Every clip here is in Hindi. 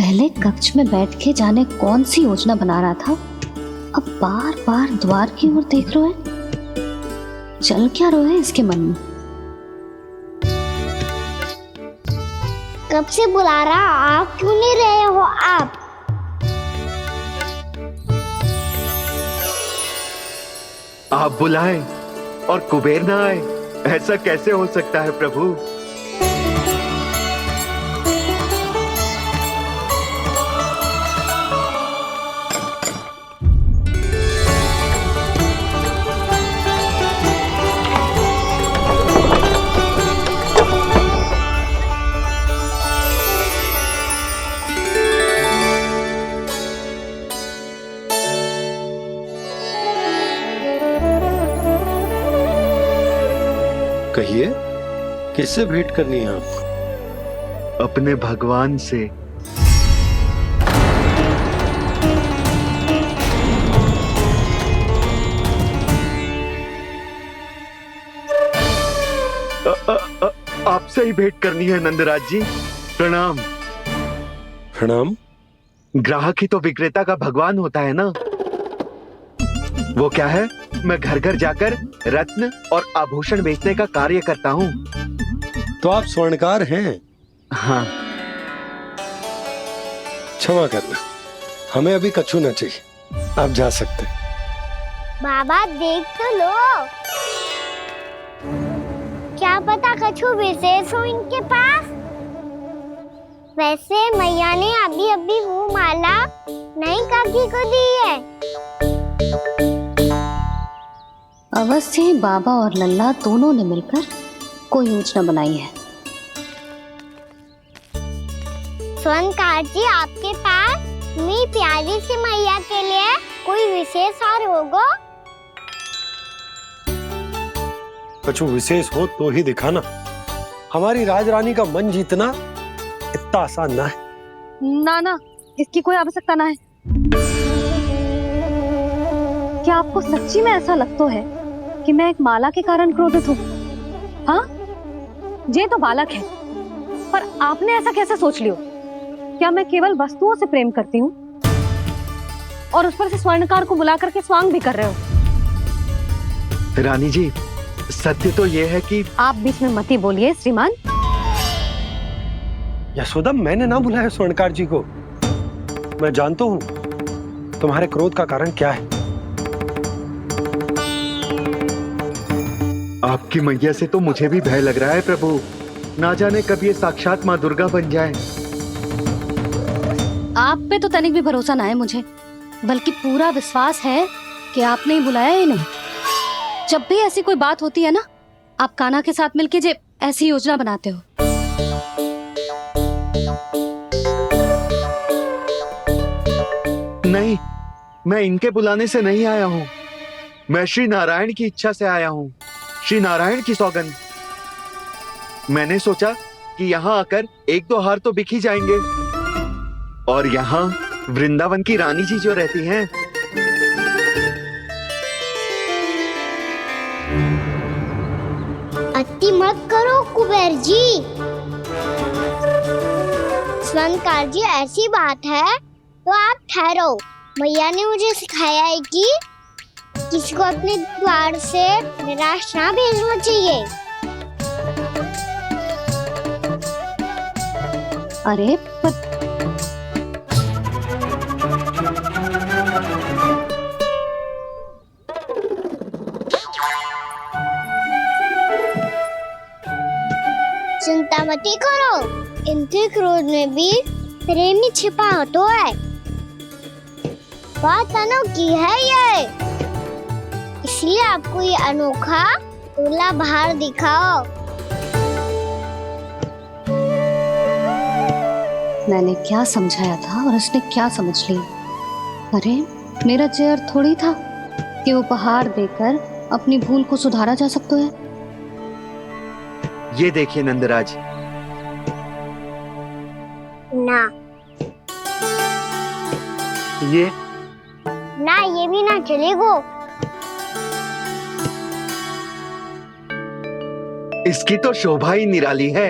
पहले कक्ष में बैठ के जाने कौन सी योजना बना रहा था, अब बार बार द्वार की ओर देख रहे हैं। चल क्या रहे हैं इसके मन में? कब से बुला रहा, आप क्यों नहीं रहे हो? आप बुलाएं और कुबेर ना आए, ऐसा कैसे हो सकता है प्रभु? कहिए, किससे भेंट करनी है आपको? अपने भगवान से। आपसे ही भेंट करनी है नंदराज जी। प्रणाम। प्रणाम। ग्राहक ही तो विक्रेता का भगवान होता है ना। वो क्या है, मैं घर घर जाकर रत्न और आभूषण बेचने का कार्य करता हूँ। तो आप स्वर्णकार हैं? हाँ। क्षमा करना, हमें अभी कछु न चाहिए, आप जा सकते हैं। बाबा देख तो लो, क्या पता कछु विशेष हो इनके पास। वैसे मैया ने अभी अभी वो माला नई काकी को दी है। अवश्य ही बाबा और लल्ला दोनों ने मिलकर कोई योजना बनाई है। स्वर्णकार जी, आपके पास मेरी प्यारी सी मैया के लिए कोई विशेष और होगा? कछु विशेष हो तो ही दिखाना। हमारी राजरानी का मन जीतना इतना आसान ना है। ना, इसकी कोई आवश्यकता ना है। क्या आपको सच्ची में ऐसा लगता है कि मैं एक माला के कारण क्रोधित हूँ? हाँ, ये तो बालक है, पर आपने ऐसा कैसे सोच लियो? क्या मैं केवल वस्तुओं से प्रेम करती हूँ और उस पर से स्वर्णकार को बुला करके स्वांग भी कर रहे हो? रानी जी, सत्य तो ये है कि आप बीच में मत ही बोलिए श्रीमान। यशोदा, मैंने ना बुलाया स्वर्णकार जी को। मैं जानता हूँ तुम्हारे क्रोध का कारण क्या है। आपकी मैया से तो मुझे भी भय लग रहा है प्रभु। ना जाने कब ये साक्षात माँ दुर्गा बन जाए। आप पे तो तनिक भी भरोसा ना है मुझे, बल्कि पूरा विश्वास है कि आपने ही बुलाया है इन्हें। जब भी ऐसी कोई बात होती है ना, आप कान्हा के साथ मिलके जे ऐसी योजना बनाते हो। नहीं, मैं इनके बुलाने से नहीं आया हूँ। मैं श्री नारायण की इच्छा से आया हूँ। श्री नारायण की सौगंध। मैंने सोचा कि यहाँ आकर एक दो हार तो बिक ही जाएंगे। और यहाँ वृंदावन की रानी जी जो रहती हैं, अति मत करो कुबेर जी। स्वर्णकार जी, ऐसी बात है तो आप ठहरो। मैया ने मुझे सिखाया है कि किसी को अपने द्वार से निराश ना भेजना चाहिए। अरे पर चिंता मत करो, इनके क्रोध में भी प्रेम ही छिपा तो है। बात अनोखी है ये, इसलिए आपको ये अनोखा दूल्हा बाहर दिखाओ। मैंने क्या समझाया था और उसने क्या समझ लिया? अरे मेरा चेयर थोड़ी था कि उपहार देकर अपनी भूल को सुधारा जा सकता है। ये देखिए नंदराज। ना, ये भी ना चलेगो। इसकी तो शोभा ही निराली है।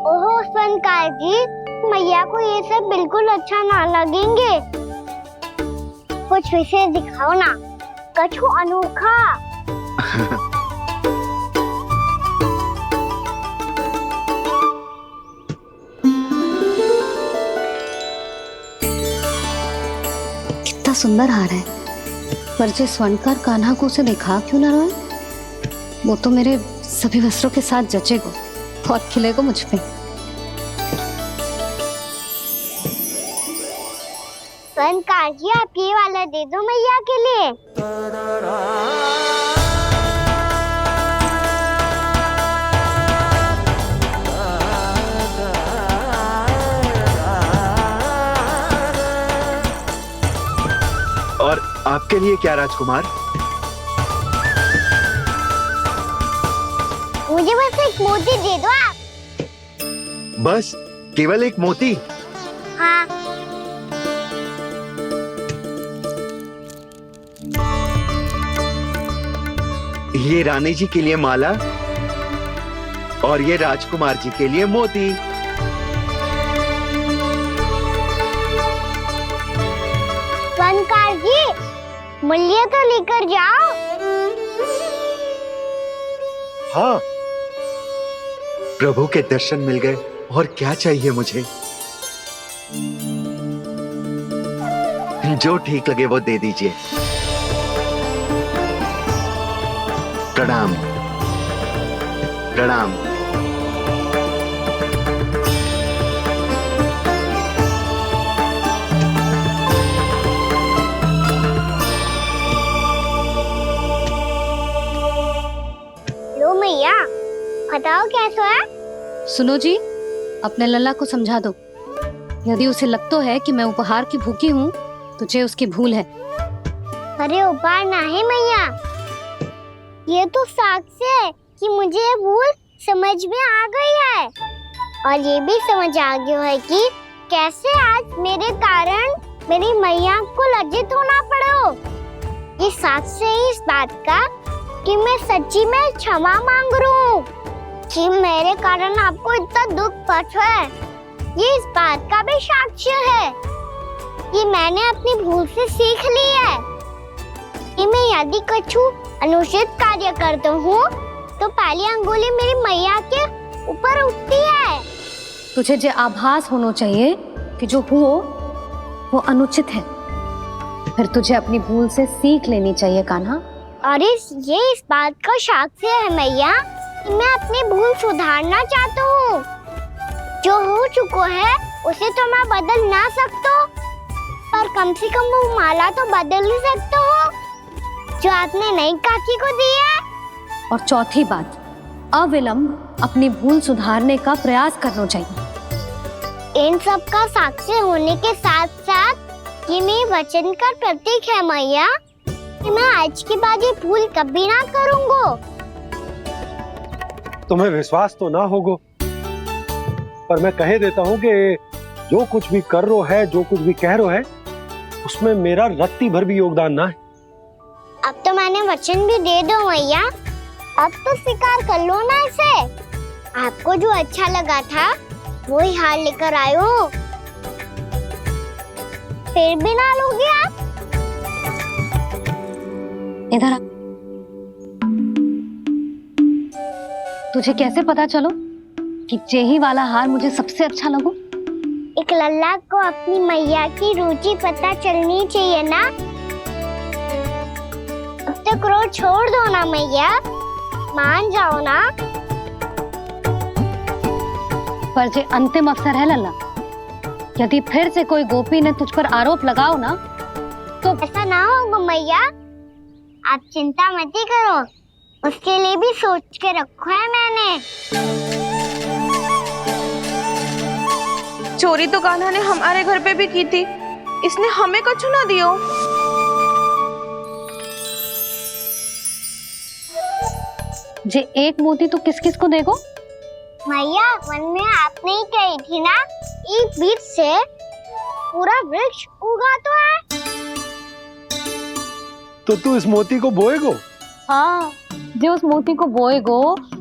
ओहो स्वर्णकार जी, मैया को ये सब बिल्कुल अच्छा ना लगेंगे। कुछ विशेष दिखाओ ना, कछु अनोखा। कितना सुंदर हार है, पर जो स्वर्णकार कान्हा को उसे दिखा क्यों ना रहा है? वो तो मेरे सभी वस्त्रों के साथ जचेगा और खिलेगा मुझ पे। स्वर्णकार जी, आप ये वाला दे दो मैया के लिए। और आपके लिए क्या राजकुमार? मुझे बस एक मोती दे दो आप। बस केवल एक मोती? हाँ। ये रानी जी के लिए माला और ये राजकुमार जी के लिए मोती। स्वर्णकार जी, मूल्य तो लेकर जाओ। हाँ, प्रभु के दर्शन मिल गए और क्या चाहिए मुझे? जो ठीक लगे वो दे दीजिए। प्रणाम प्रणाम। लो मैया, बताओ कैसा है? सुनो जी, अपने लल्ला को समझा दो। यदि उसे लगता है कि मैं उपहार की भूखी हूँ तो ये उसकी भूल है। अरे उपहार ना है मैया, ये तो साक्ष्य है कि मुझे ये भूल समझ में आ गई है, और ये भी समझ आ गया है कि कैसे आज मेरे कारण मेरी मैया को लज्जित होना पड़ो। ये साक्ष्य है इस बात का कि मैं सच्ची में क्षमा मांग रहा हूँ कि मेरे कारण आपको इतना दुख पहुंचा है। ये इस बात का भी साक्ष्य है कि मैंने अपनी भूल से सीख ली है कि मैं यदि कछु अनुचित कार्य करता हूँ तो पहली अंगुली मेरी मैया के ऊपर उठती है। तुझे जो आभास होना चाहिए कि जो हुआ वो अनुचित है, फिर तुझे अपनी भूल से सीख लेनी चाहिए कान्हा। और ये इस बात का साक्ष्य है मैया कि मैं अपनी भूल सुधारना चाहता हूँ। जो हो चुका है उसे तो मैं बदल ना सकता, पर कम से कम वो माला तो बदल ही सकता हूँ जो आपने नई काकी को दी है। और चौथी बात, अविलंब अपनी भूल सुधारने का प्रयास करना चाहिए। इन सब का साक्षी होने के साथ साथ ये मेरे वचन का प्रतीक है मैया कि मैं आज के बाद ये भूल कभी ना करूँगा। तुम्हें विश्वास तो ना होगा, पर मैं कह देता हूँ कि जो कुछ भी कर रो है, जो कुछ भी कह रो है, उसमें मेरा रत्ती भर भी योगदान ना है। अब तो मैंने वचन भी दे दो मैया, अब तो स्वीकार कर लो ना इसे। आपको जो अच्छा लगा था वही हार लेकर आयो, फिर भी ना लोगे आप? इधर आ। तुझे कैसे पता चलो कि जेही वाला हार मुझे सबसे अच्छा लगो? एक लल्ला को अपनी मैया की रुचि पता चलनी चाहिए ना। अब तो क्रोध छोड़ दो ना मैया, मान जाओ ना। पर जे अंतिम अवसर है लल्ला, यदि फिर से कोई गोपी ने तुझ पर आरोप लगाओ ना तो ऐसा ना होगा मैया, आप चिंता मत ही करो, उसके लिए भी सोच के रखो है मैंने। चोरी तो कान्हा ने हमारे घर पे भी की थी, इसने हमें कछु ना दियो। जे एक मोती तो किस किस को देगो? मैया, मन में आपने ही कही थी ना, एक बीज से पूरा वृक्ष उगा तो है। तो तू इस मोती को बोएगो? हाँ, जो उस मोती को बोएगो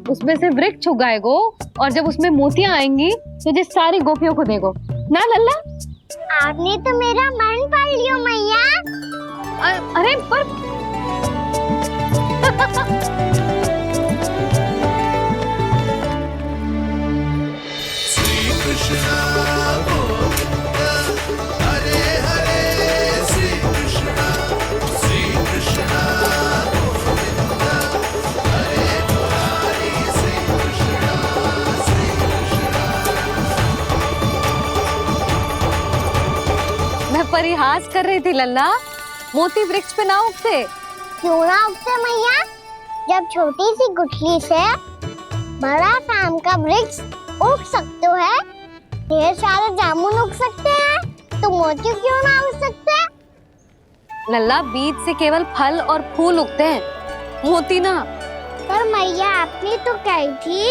उसमें से वृक्ष उगाएगो, और जब उसमें मोतियां आएंगी तो जिस सारी गोपियों को देगो। ना लल्ला। आपने तो मेरा मन पढ़ लियो मैया। अरे पर मैं परिहास कर रही थी लल्ला, मोती वृक्ष पे ना उगते। क्यों ना उगते मैया? जब छोटी सी गुठली से बड़ा आम का वृक्ष उग सकते है, ढेर सारे जामुन उग सकते हैं, तो मोती क्यों ना उग सकते? लल्ला, बीज से केवल फल और फूल उगते हैं, मोती ना। पर मैया आपने तो कही थी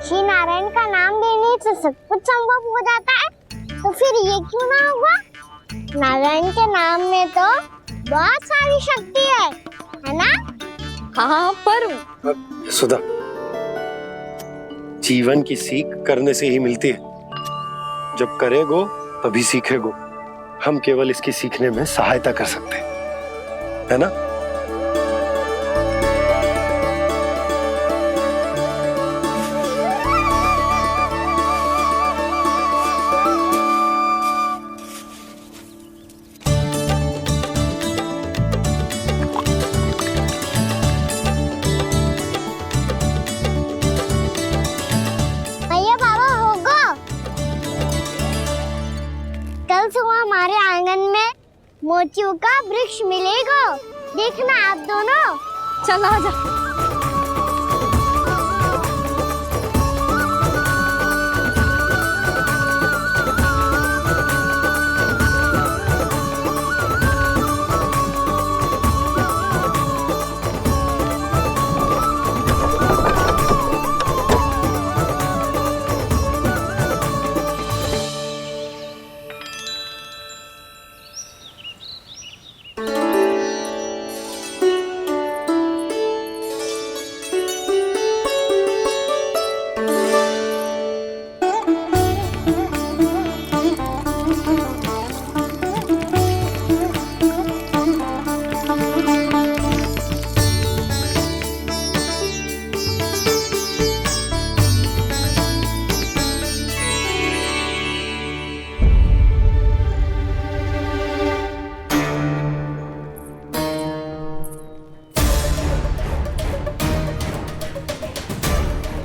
श्री नारायण का नाम लेने से सब कुछ संभव हो जाता है, तो फिर ये क्यों ना होगा? नारायण के नाम में तो बहुत सारी शक्ति है ना? हाँ पर सुधा, जीवन की सीख करने से ही मिलती है। जब करेगो तभी सीखेगो। हम केवल इसकी सीखने में सहायता कर सकते हैं, है ना? भैया बाबा होगो, कल सुबह हमारे आंगन में मोतियों का वृक्ष मिलेगा। देखना आप दोनों। चल आजा।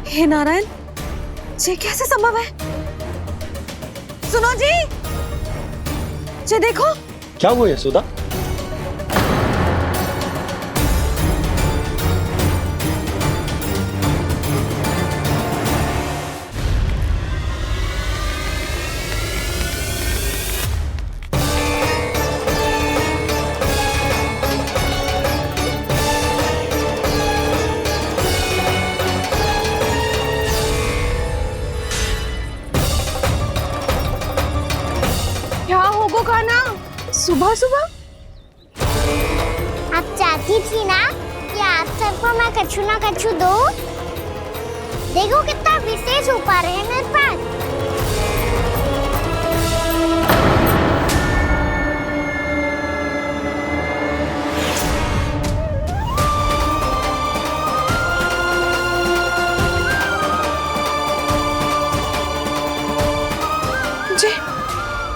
हे नारायण, ये कैसे संभव है? सुनो जी, ये देखो। क्या हुआ यशोदा? क्या होगो खाना सुबह सुबह? आप चाहती थी ना कि आप सबको मैं कछु ना कछु दूं? देखो कितना विशेष उपहार है मेरे पास।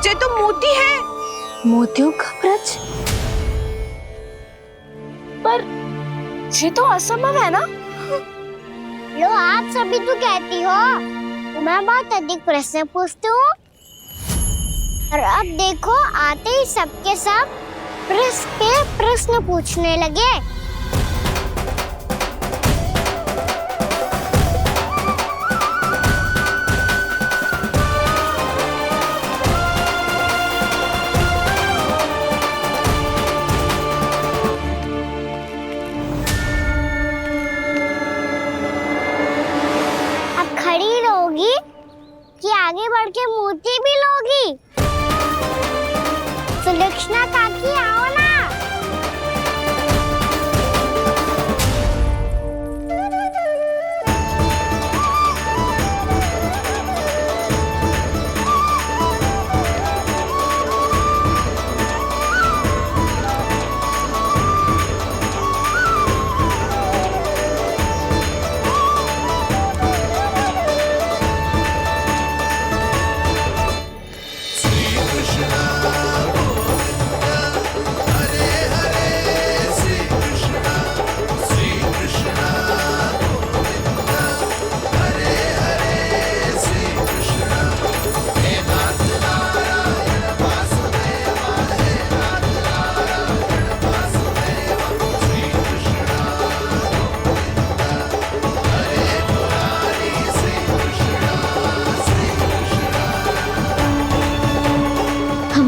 ये तो मोती है। मोतियों का वृक्ष? पर ये तो असंभव है ना? लो आप सभी तो कहती हो, मैं बहुत अधिक प्रश्न पूछती हूँ, और अब देखो आते ही सबके सब प्रश्न पे प्रश्न पूछने लगे। खड़ी रहोगी कि आगे बढ़ के मोती भी लोगी? सुलक्षणा काकी आओ ना।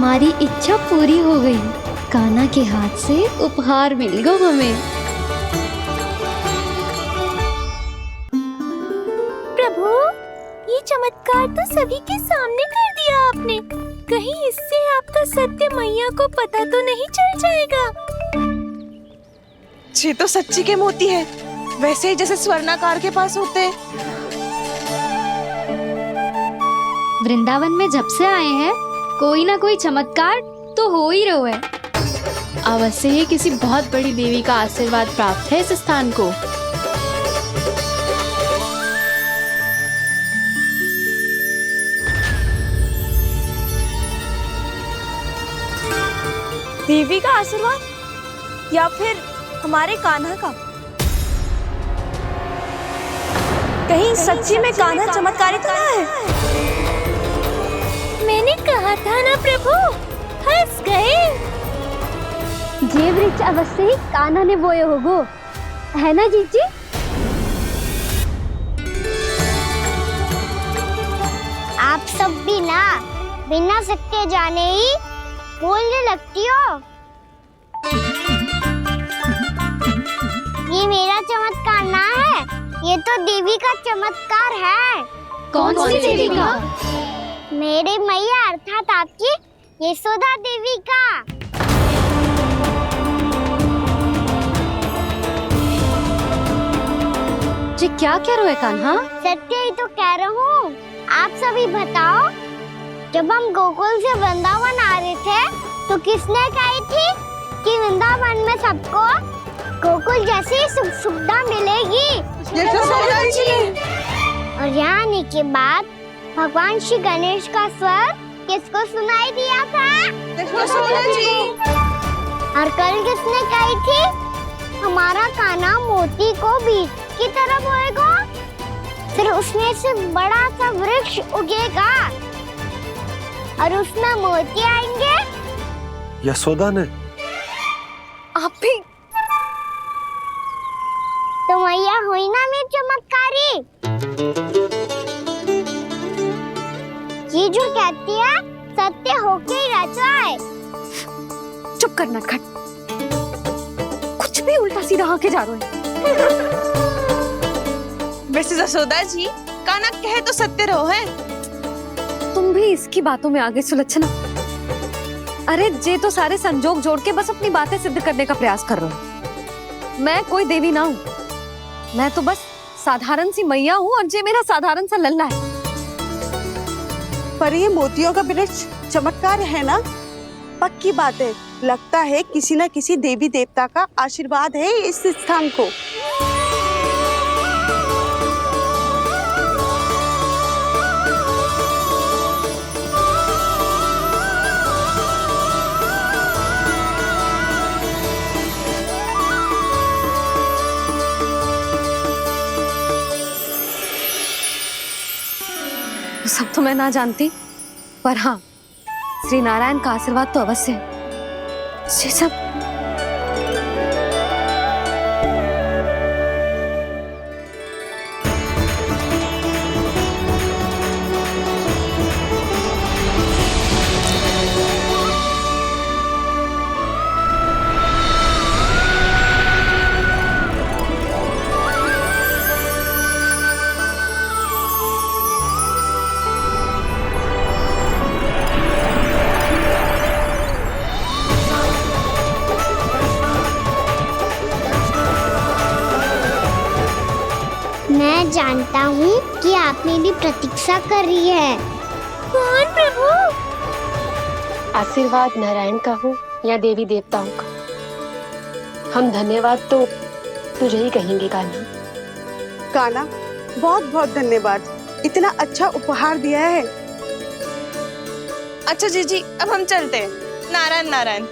हमारी इच्छा पूरी हो गई। कान्हा के हाथ से उपहार मिल गया हमें। प्रभु, ये चमत्कार तो सभी के सामने कर दिया आपने। कहीं इससे आपका सत्य मैया को पता तो नहीं चल जाएगा? ये तो सच्ची के मोती है, वैसे ही जैसे स्वर्णाकार के पास होते हैं। वृंदावन में जब से आए हैं कोई ना कोई चमत्कार तो हो ही रहा है। अवश्य ही किसी बहुत बड़ी देवी का आशीर्वाद प्राप्त है इस स्थान को। देवी का आशीर्वाद या फिर हमारे कान्हा का? कहीं सच्ची में कान्हा चमत्कारी तो ना है? मैंने कहा था ना प्रभु, फंस गए। ये वृक्ष अवश्य ही कान्हा ने बोए होगो, है ना जीजी? आप सब भी ना बिना सत्य जाने ही बोलने लगती हो। ये मेरा चमत्कार ना है, ये तो देवी का चमत्कार है। कौन सी देवी का? मेरे मैया अर्थात आपकी यशोदा देवी का। जी क्या कह रहे हो कान्हा? सत्य ही तो कह रहा हूँ। आप सभी बताओ, जब हम गोकुल से वृंदावन आ रहे थे तो किसने कही थी कि वृंदावन में सबको गोकुल जैसी सुख सुविधा मिलेगी? यशोदा जी। और यहाँ आने के बाद भगवान श्री गणेश का स्वर किसको सुनाई दिया था? यशोदा जी। और कल किसने कही थी हमारा कान्हा मोती को बीज की तरह बोएगा, फिर उसमें से बड़ा सा वृक्ष उगेगा और उसमें मोती आएंगे? यशोदा ने? आप भी? तो मैया हुई ना मेरी चमत्कारी। ये जो कहती है सत्य होके ही रहता है। चुप कर नटखट, कुछ भी उल्टा सीधा आके जा रहे हैं। वैसे यशोदा जी, कान्हा कहे तो सत्य रहो है। तुम भी इसकी बातों में आगे सुलझना। अरे जे तो सारे संजोग जोड़ के बस अपनी बातें सिद्ध करने का प्रयास कर रहे हो। मैं कोई देवी ना हूँ, मैं तो बस साधारण सी मैया हूँ और जे मेरा साधारण सा लल्ला है। पर ये मोतियों का वृक्ष चमत्कार है ना? पक्की बात है, लगता है किसी न किसी देवी देवता का आशीर्वाद है इस स्थान को। सब तो मैं ना जानती, पर हाँ, श्री नारायण का आशीर्वाद तो अवश्य है। ये सब मैं जानता हूँ कि आप मेरी प्रतीक्षा कर रही है। कौन प्रभु? आशीर्वाद नारायण का हो या देवी देवताओं का, हम धन्यवाद तो तुझे ही कहेंगे कान्हा। कान्हा, बहुत बहुत धन्यवाद, इतना अच्छा उपहार दिया है। अच्छा जीजी, अब हम चलते हैं। नारायण नारायण।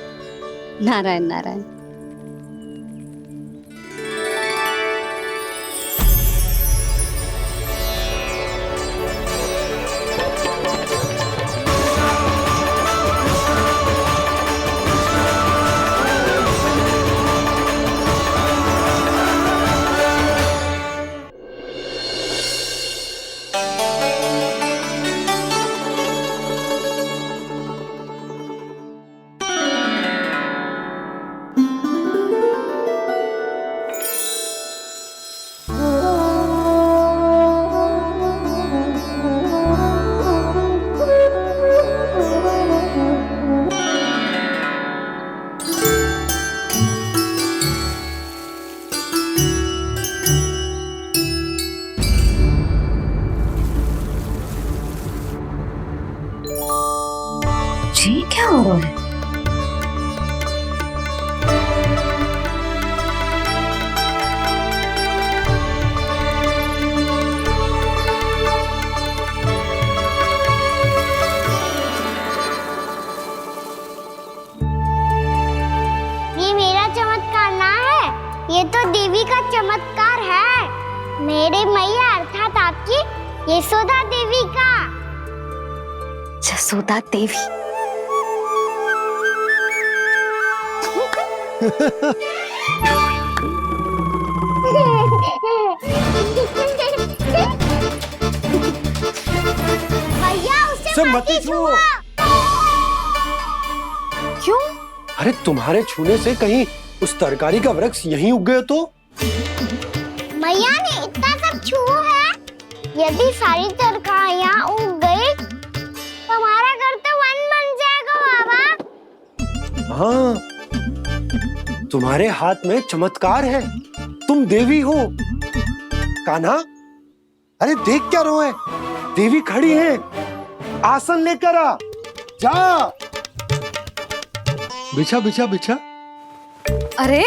नारायण नारायण। ये क्या हो रहा है? ये मेरा चमत्कार ना है, ये तो देवी का चमत्कार है। मेरे मैया अर्थात आपकी यशोदा देवी का। यशोदा देवी। भैया उसे मत छुओ। क्यों? अरे तुम्हारे छूने से कहीं उस तरकारी का वृक्ष यहीं उग गए तो? मैया ने इतना सब छुआ है, यदि सारी तरकारियां उग गई तो हमारा घर तो वन बन जाएगा बाबा। हाँ, तुम्हारे हाथ में चमत्कार है, तुम देवी हो। कान्हा, अरे देख क्या रहो है, देवी खड़ी है, आसन लेकर आ, जा। बिछा बिछा बिछा। अरे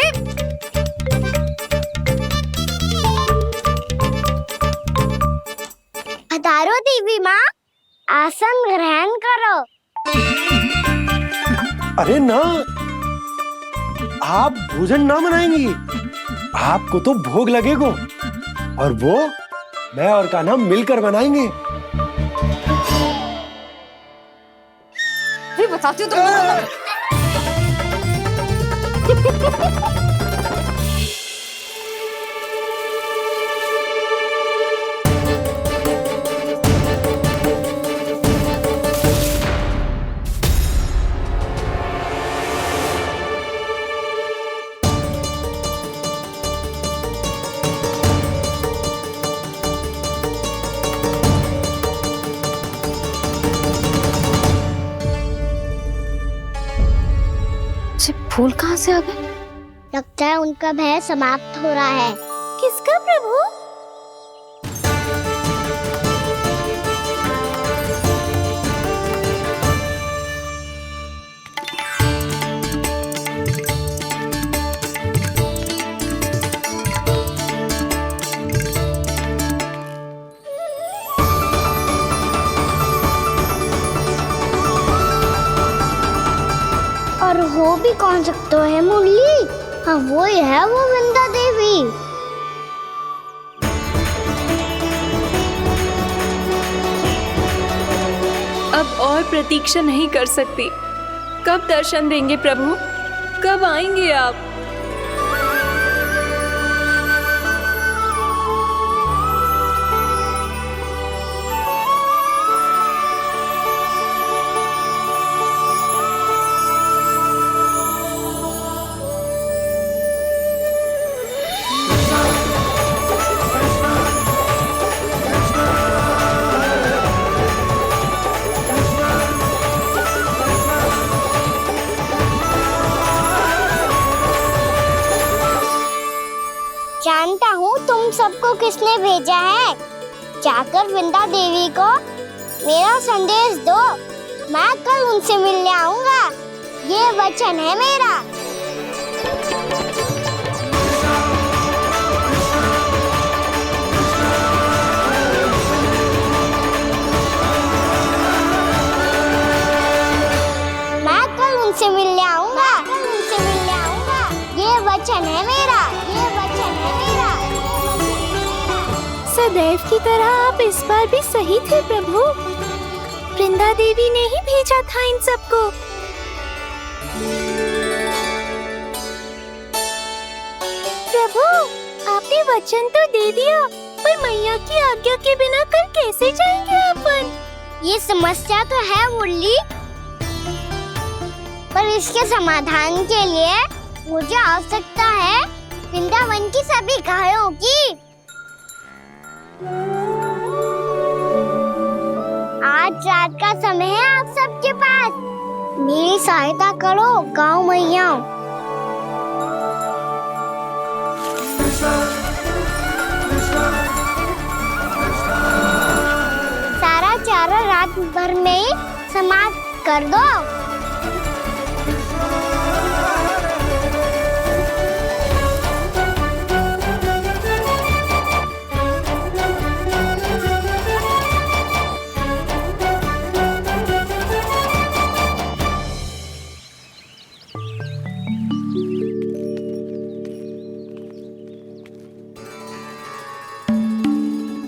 पधारो देवी माँ, आसन ग्रहण करो। अरे ना, आप भोजन ना बनाएंगी, आपको तो भोग लगेगा और वो मैं और कान्हा मिलकर बनाएंगे। भी बताती हूँ तुमको। फूल कहाँ से आ गए? लगता है उनका भय समाप्त हो रहा है। किसका प्रभु? और हो भी कौन सकता है मुरली? हाँ वो ही है, वो वृंदा देवी। अब और प्रतीक्षा नहीं कर सकती। कब दर्शन देंगे प्रभु? कब आएंगे आप? जानता हूँ तुम सबको किसने भेजा है। जाकर वृंदा देवी को मेरा संदेश दो, मैं कल उनसे मिलने आऊंगा, ये वचन है मेरा। मैं कल उनसे मिलने आऊंगा, ये वचन है मेरा, ये वचन है मेरा। सदैव की तरह आप इस बार भी सही थे प्रभु। वृंदा देवी ने ही भेजा था इन सबको। प्रभु, आपने वचन तो दे दिया, पर मैया की आज्ञा के बिना कल कैसे जाएंगे अपन? ये समस्या तो है मुरली, पर इसके समाधान के लिए मुझे आवश्यकता है वृंदावन की सभी गायों की। आज रात का समय है आप सबके पास, मेरी सहायता करो गाँव मैया। सारा चारा रात भर में समाप्त कर दो।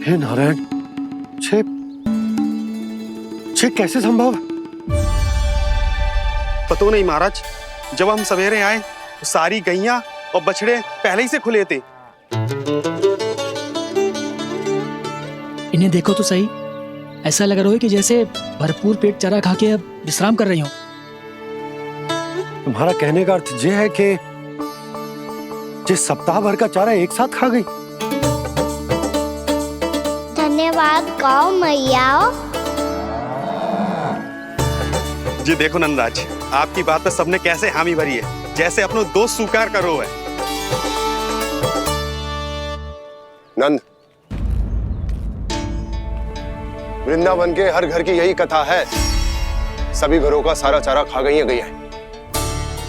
हे नारायण, छे कैसे संभव? पतो नहीं महाराज, जब हम सवेरे आए तो सारी गैया और बछड़े पहले ही से खुले थे। इन्हें देखो तो सही, ऐसा लग रहा है कि जैसे भरपूर पेट चारा खा के अब विश्राम कर रही हो। तुम्हारा कहने का अर्थ यह है कि जिस सप्ताह भर का चारा एक साथ खा गई। धन्यवाद गाओ मैया। जी देखो नंदराज, आपकी बात पे सबने कैसे हामी भरी है, जैसे अपनो दोस्त स्वीकार करो है। नंद, वृंदावन के हर घर की यही कथा है, सभी घरों का सारा चारा खा गई है।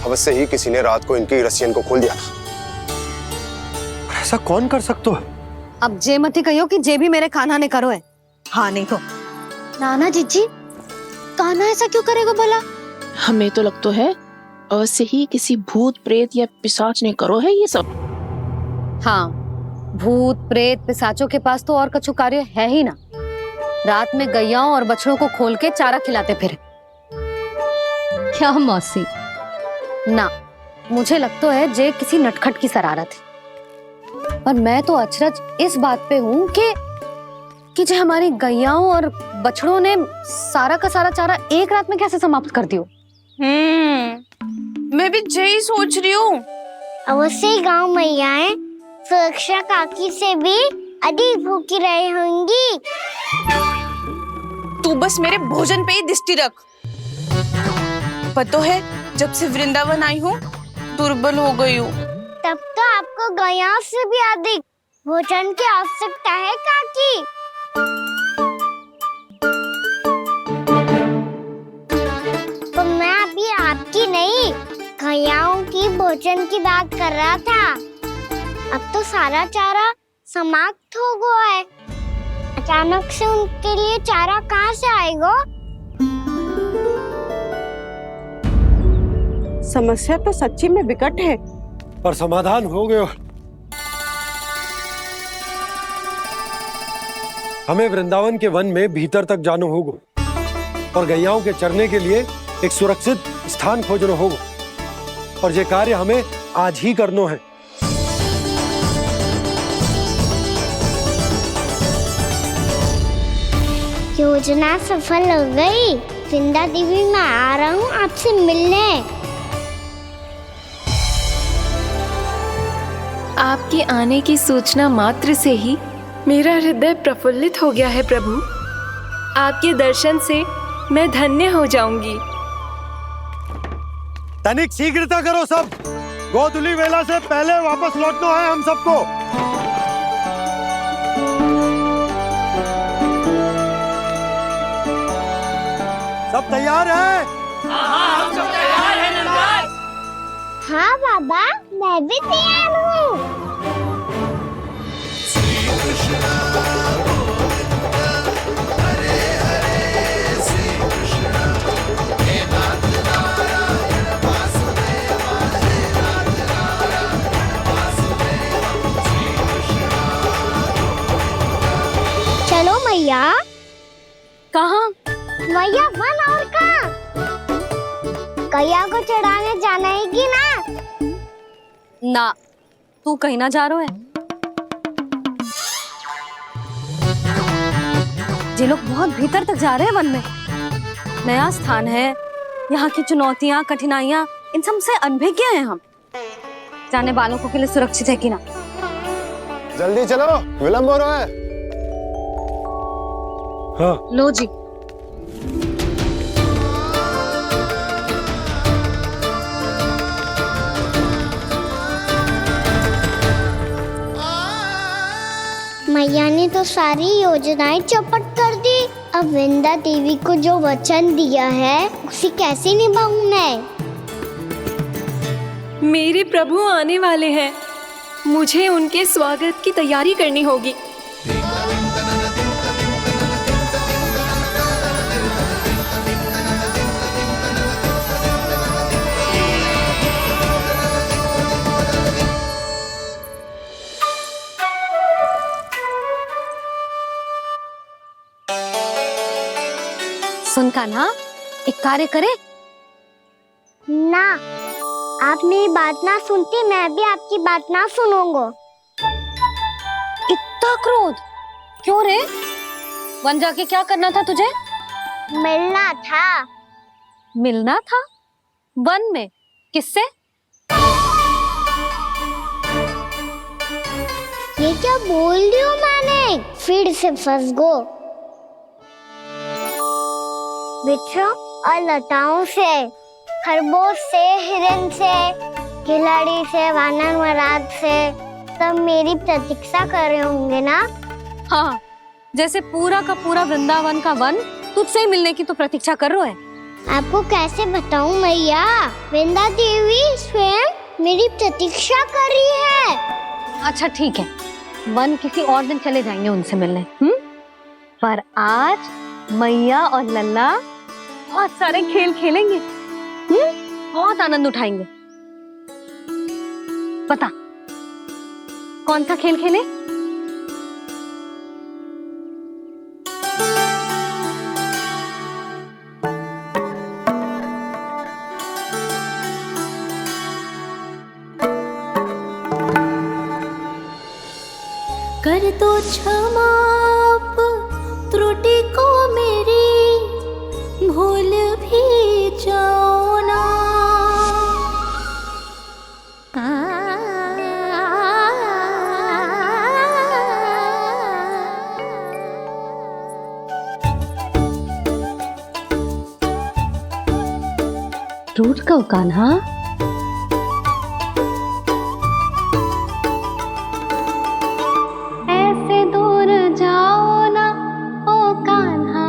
अवश्य ही किसी ने रात को इनकी रस्सियन को खोल दिया था। ऐसा कौन कर सकते हो? अब जे मत ही कहियो कि जे भी मेरे कान्हा ने करो है। हाँ नहीं तो नाना जीजी, कान्हा ऐसा क्यों करेगा भला? हमें तो लगता है अवश्य ही किसी भूत प्रेत या पिशाच ने करो है ये सब। हाँ, भूत प्रेत पिशाचों के पास तो और कछु कार्य है ही ना। रात में गैयाओं और बछड़ों को खोल के चारा खिलाते फिर। क्या मौसी? ना, मुझे लगता है जे किसी नटखट की शरारत है। पर मैं तो अचरज इस बात पे हूँ कि जो हमारी गैयाओं और बछड़ों ने सारा का सारा चारा एक रात में कैसे समाप्त कर दियो। मैं भी यही सोच रही हूँ। अवश्य ही गाँव मैयाएं सुरक्षा काकी से भी अधिक भूखी रही होंगी। तू बस मेरे भोजन पे ही दृष्टि रख। पता है, जब से वृंदावन आई हूँ दुर्बल हो गई हूँ। तब तो आपको गैयाओं से भी अधिक भोजन की आवश्यकता है काकी। तो मैं अभी आपकी नहीं, गैयाओं की भोजन की बात कर रहा था। अब तो सारा चारा समाप्त हो गया है। अचानक से उनके लिए चारा कहाँ से आएगा? समस्या तो सच्ची में विकट है, पर समाधान हो गयो। हमें वृंदावन के वन में भीतर तक जाना होगा और गैयाओं के चरने के लिए एक सुरक्षित स्थान खोजना होगा, और ये कार्य हमें आज ही करना है। योजना सफल हो गई। वृंदा देवी, मैं आ रहा हूँ आपसे मिलने। आपके आने की सूचना मात्र से ही मेरा हृदय प्रफुल्लित हो गया है प्रभु। आपके दर्शन से मैं धन्य हो जाऊंगी। तनिक शीघ्रता करो सब, गोधुली वेला से पहले वापस लौटना है हम सबको। सब तैयार है? हाँ, हम सब तैयार हैं नंदराज। हाँ बाबा, मैं भी तैयार हूँ। चलो मैया। कहाँ? मैया वन और कहाँ? गैया को चढ़ाने जाना है कि ना? ना, तू कहीं ना जा रहा है। ये लोग बहुत भीतर तक जा रहे हैं वन में। नया स्थान है, यहाँ की चुनौतियाँ कठिनाइयाँ इन सब से अनभिज्ञ हैं हम। जाने वालों के लिए सुरक्षित है कि ना? जल्दी चलो, विलंब हो रहा है। हाँ। लो जी। मैया ने तो सारी योजनाएं चौपट कर दी। अब वृंदा देवी को जो वचन दिया है उसे कैसे निभाऊं मैं? मेरे प्रभु आने वाले हैं, मुझे उनके स्वागत की तैयारी करनी होगी। कान्हा, एक कार्य करे? ना, आप मेरी बात ना सुनती, मैं भी आपकी बात ना सुनूंगा। इतना क्रोध क्यों रे? वन जाके क्या करना था तुझे? मिलना था। मिलना था? वन में? किससे? ये क्या बोल रही हूँ मैंने? फिर से फंस गो। बिच्छू और लताओं से, खरगोश से, हिरन से, खिलाड़ी से, वानर महाराज से, सब मेरी प्रतीक्षा कर रहे होंगे ना? हाँ, जैसे पूरा का पूरा वृंदावन का वन तुझसे ही मिलने की तो प्रतीक्षा कर रहा है। आपको कैसे बताऊं मैया? वृंदा देवी स्वयं मेरी प्रतीक्षा कर रही है। अच्छा ठीक है, वन किसी और दिन चले जाएंगे उनसे मिलने। पर आज मैया और लल्ला बहुत सारे खेल खेलेंगे। बहुत आनंद उठाएंगे। बता, कौन सा खेल खेले? कर दो क्षमा त्रुटि को मेरी, भूल भी जाओ ना। टूट कब कान्हा? ऐसे दूर जाओ ना ओ कान्हा,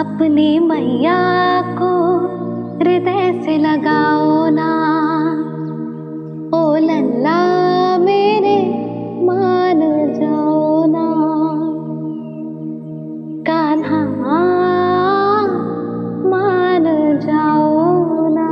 अपनी मैया को हृदय से लगाओ ना। ओ लल्ला मेरे मान जाओ ना, कान्हा मान जाओ ना।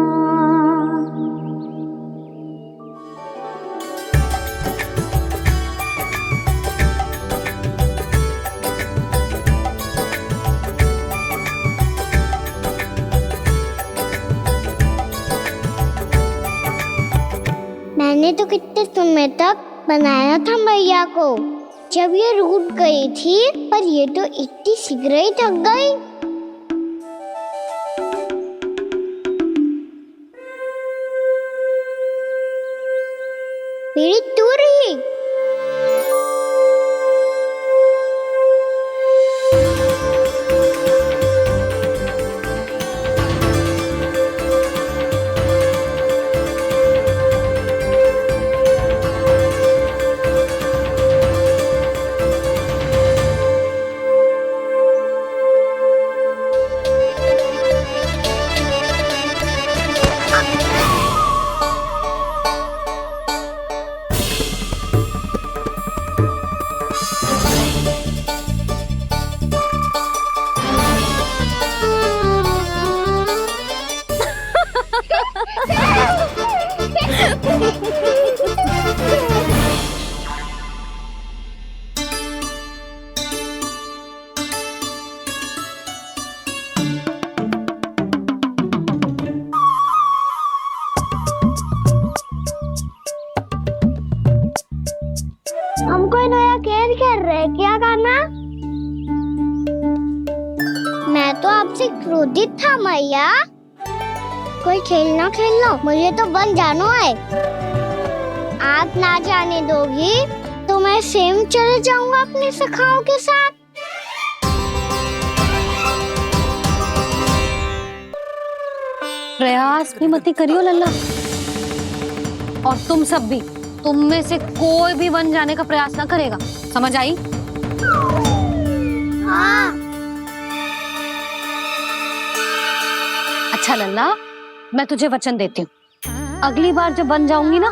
मैंने तो कितने समय तक बनाया था मैया को, जब ये रूठ गई थी, पर ये तो इतनी शीघ्र ही थक गई। मेरी दूर ही। हम कोई नया खेल खेल रहे हैं क्या करना? मैं तो आपसे क्रोधित था मैया। कोई खेलना खेल लो, मुझे तो वन जाना है। आप ना जाने दोगी तो मैं स्वयं चले जाऊंगा अपने सखाओं के साथ। प्रयास भी मत करियो लल्ला, और तुम सब भी, तुम में से कोई भी वन जाने का प्रयास ना करेगा, समझ आई? हाँ। अच्छा लल्ला, मैं तुझे वचन देती हूँ, अगली बार जब वन जाऊंगी ना,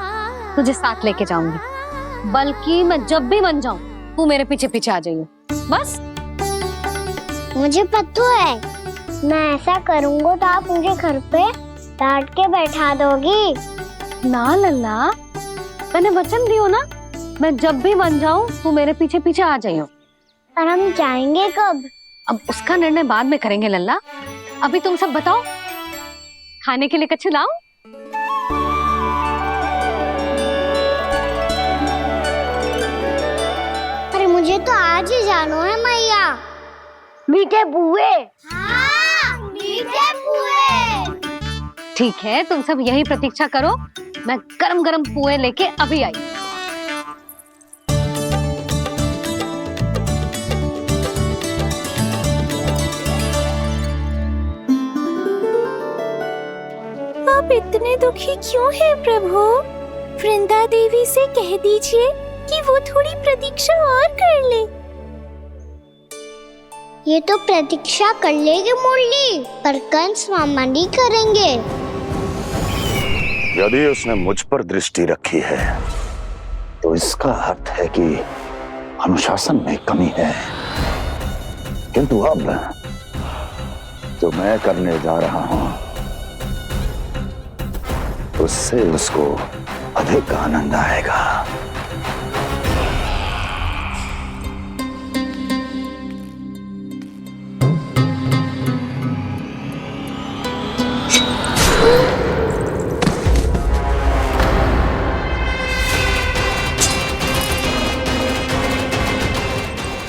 तुझे साथ लेके जाऊंगी। बल्कि मैं जब भी वन जाऊं, तू मेरे पीछे पीछे आ जाइयो, बस। मुझे पता है, मैं ऐसा करूंगा तो आप मुझे घर पे डांट के बैठा दोगी। ना लल्ला, मैंने वचन दियो ना, मैं जब भी वन जाऊं तू मेरे पीछे पीछे आ जाइयो। पर हम जाएंगे कब? अब उसका निर्णय बाद में करेंगे लल्ला। अभी तुम सब बताओ, खाने के लिए कच्छ लाऊं? अरे मुझे तो आज ही जाना है मैया। मीठे पुए। हाँ, मीठे पुए। ठीक है, तुम सब यही प्रतीक्षा करो, मैं गरम गरम पुए लेके अभी आई। आप इतने दुखी क्यों हैं प्रभु? वृंदा देवी से कह दीजिए कि वो थोड़ी प्रतीक्षा और कर ले। ये तो प्रतीक्षा कर लेगी मुरली, पर कंस मामा नहीं करेंगे। यदि उसने मुझ पर दृष्टि रखी है तो इसका अर्थ है कि अनुशासन में कमी है। किंतु अब जो मैं करने जा रहा हूं उससे उसको अधिक आनंद आएगा।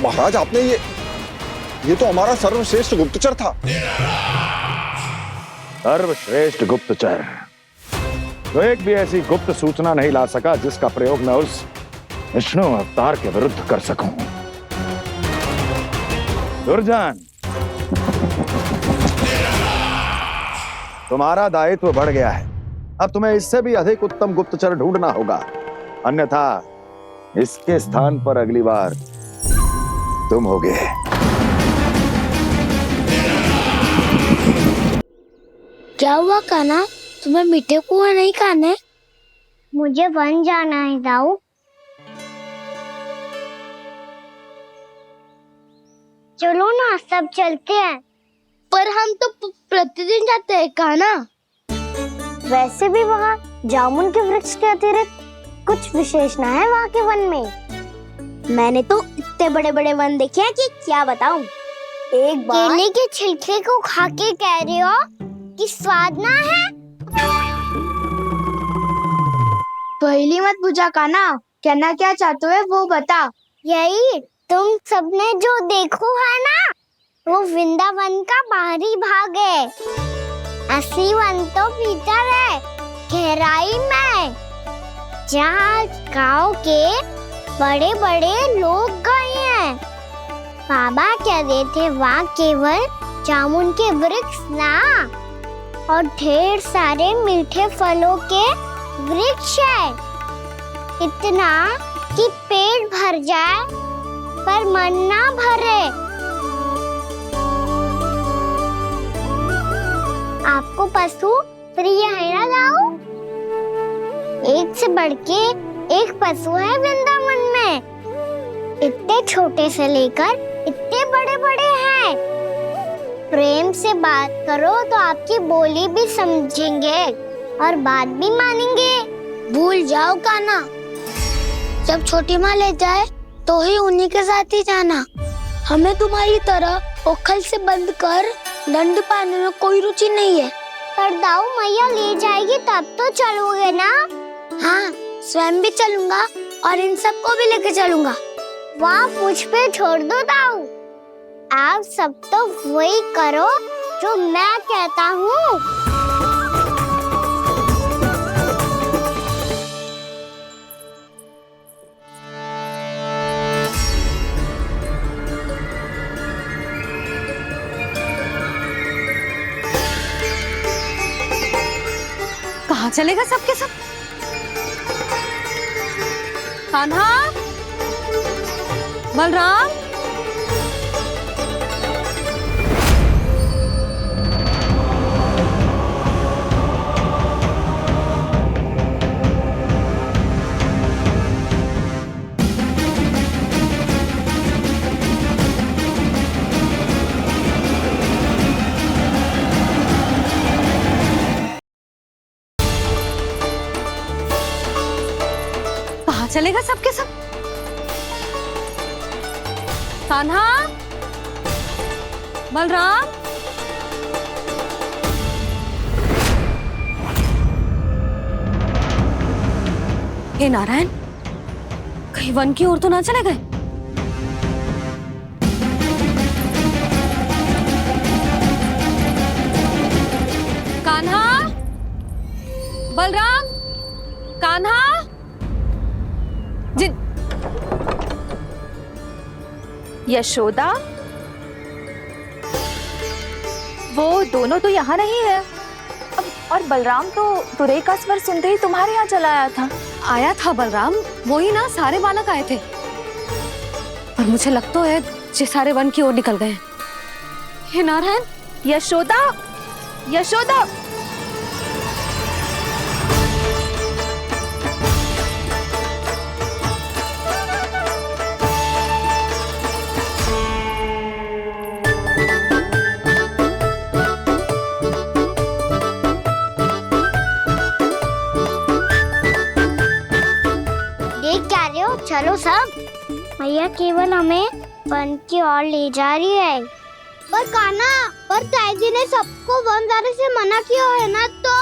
महाराज, आपने ये तो हमारा सर्वश्रेष्ठ गुप्तचर था। सर्वश्रेष्ठ गुप्तचर तो एक भी ऐसी गुप्त सूचना नहीं ला सका जिसका प्रयोग मैं उस विष्णु अवतार के विरुद्ध कर सकूं। दुर्जन, तुम्हारा दायित्व बढ़ गया है। अब तुम्हें इससे भी अधिक उत्तम गुप्तचर ढूंढना होगा, अन्यथा इसके स्थान पर अगली बार तुम होगे। क्या हुआ कान्हा, तुम्हें मीठे पुआ नहीं खाने? मुझे वन जाना है दाऊ। चलो ना, सब चलते हैं। पर हम तो प्रतिदिन जाते हैं कान्हा। वैसे भी वहाँ जामुन के वृक्ष के अतिरिक्त कुछ विशेष ना है वहाँ के वन में। मैंने तो इतने बड़े बड़े वन देखे हैं कि क्या बताऊं। एक बार केले के छिलके को खा के कह रहे हो कि स्वाद ना है? पहली मत पूछा कान्हा, कहना क्या चाहते हो वो बता। यही तुम सबने जो देखो है ना, वो वृंदावन का बाहरी भाग है। असली वन तो भीतर है, गहराई में, जहाँ गांव के बड़े बड़े लोग गए हैं। बाबा कह रहे थे वहाँ केवल जामुन के वृक्ष ना, और ढेर सारे मीठे फलों के वृक्ष है। इतना कि पेट भर जाए पर मन ना भरे। आपको पशु प्रिय है ना दाऊ? एक से बढ़ के एक पशु है वृंदावन में। इतने छोटे से लेकर इतने बड़े बड़े हैं। प्रेम से बात करो तो आपकी बोली भी समझेंगे और बात भी मानेंगे। भूल जाओ कान्हा, जब छोटी माँ ले जाए तो ही उन्हीं के साथ ही जाना। हमें तुम्हारी तरह ओखल से बंद कर दंड पाने में कोई रुचि नहीं है। पर दाऊ मैया ले जाएगी तब तो चलोगे ना? हाँ, स्वयं भी चलूंगा और इन सबको भी लेके चलूंगा। वहाँ मुझ पे छोड़ दो दाऊ। आप सब तो वही करो जो मैं कहता हूँ। कहाँ चलेगा सबके सब? कान्हा, बलराम, कहाँ चलेगा सबके सब? कान्हा, बलराम, हे नारायण, कहीं वन की ओर तो ना चले गए? कान्हा, बलराम, कान्हा, जिन यशोदा, वो दोनों तो यहाँ नहीं है। और बलराम तो तुरई का स्वर सुनते ही तुम्हारे यहाँ चला आया था। आया था बलराम, वही ना सारे बालक आए थे। पर मुझे लगता तो है जे सारे वन की ओर निकल गए। हे नारायण, यशोदा, यशोदा, देख क्या रहे हो? चलो सब। मैया केवल हमें वन की ओर ले जा रही है। पर कान्हा, पर ताई जी ने सबको वन जाने से मना किया है ना, तो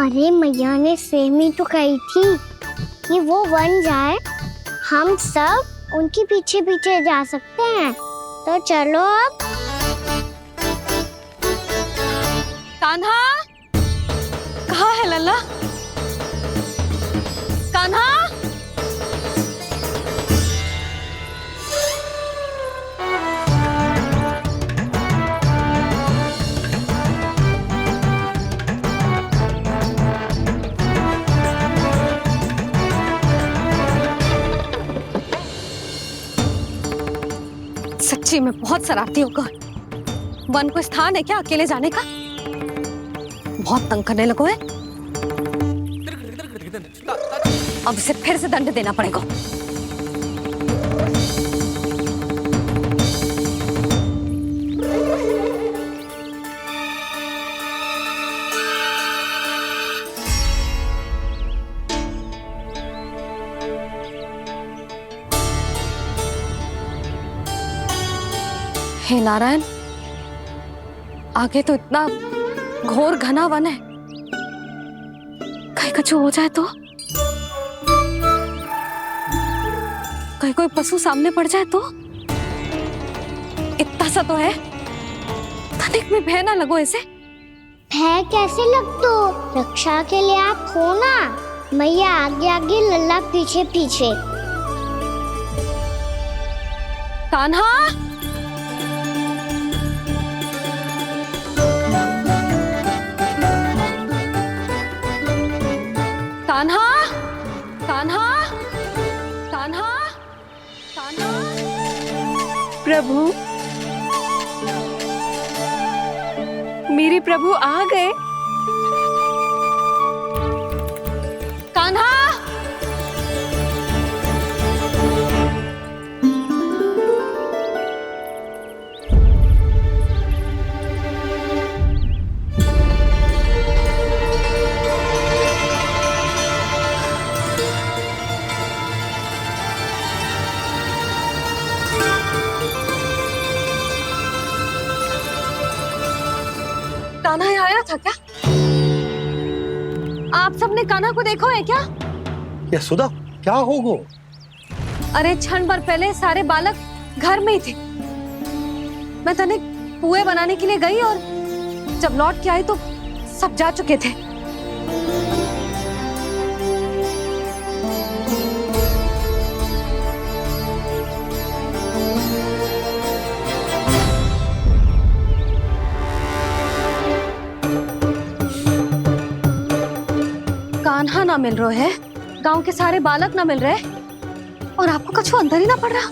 अरे मैया ने सेम ही तो कही थी कि वो वन जाए, हम सब उनके पीछे पीछे जा सकते हैं। तो चलो अब। कान्हा, कहाँ है लल्ला? कान्हा, सच्ची में बहुत शरारती होगा। वन को स्थान है क्या अकेले जाने का? बहुत तंग करने लगो है। अब इसे फिर से दंड देना पड़ेगा। हे नारायण, आगे तो इतना घोर घना वन है, कहीं कुछ हो जाए तो? कहीं कोई पशु सामने पड़ जाए तो? इतना सा तो है, तनिक भी भय ना लगो इसे। भय कैसे लग तो? रक्षा के लिए आप हो ना। मैया आगे आगे, लल्ला पीछे पीछे। कान्हा, कान्हा, कान्हा, कान्हा, कान्हा। प्रभु, मेरे प्रभु आ गए। कान्हा, कान्हा यहाँ आया था क्या? आप सबने कान्हा को देखो है क्या? यशोदा, क्या होगा? अरे क्षण भर पहले सारे बालक घर में ही थे। मैं तनिक पुए बनाने के लिए गई और जब लौट के आई तो सब जा चुके थे। कान्हा ना मिल रहे है, गांव के सारे बालक ना मिल रहे, और आपको कछु अंदर ही ना पड़ रहा।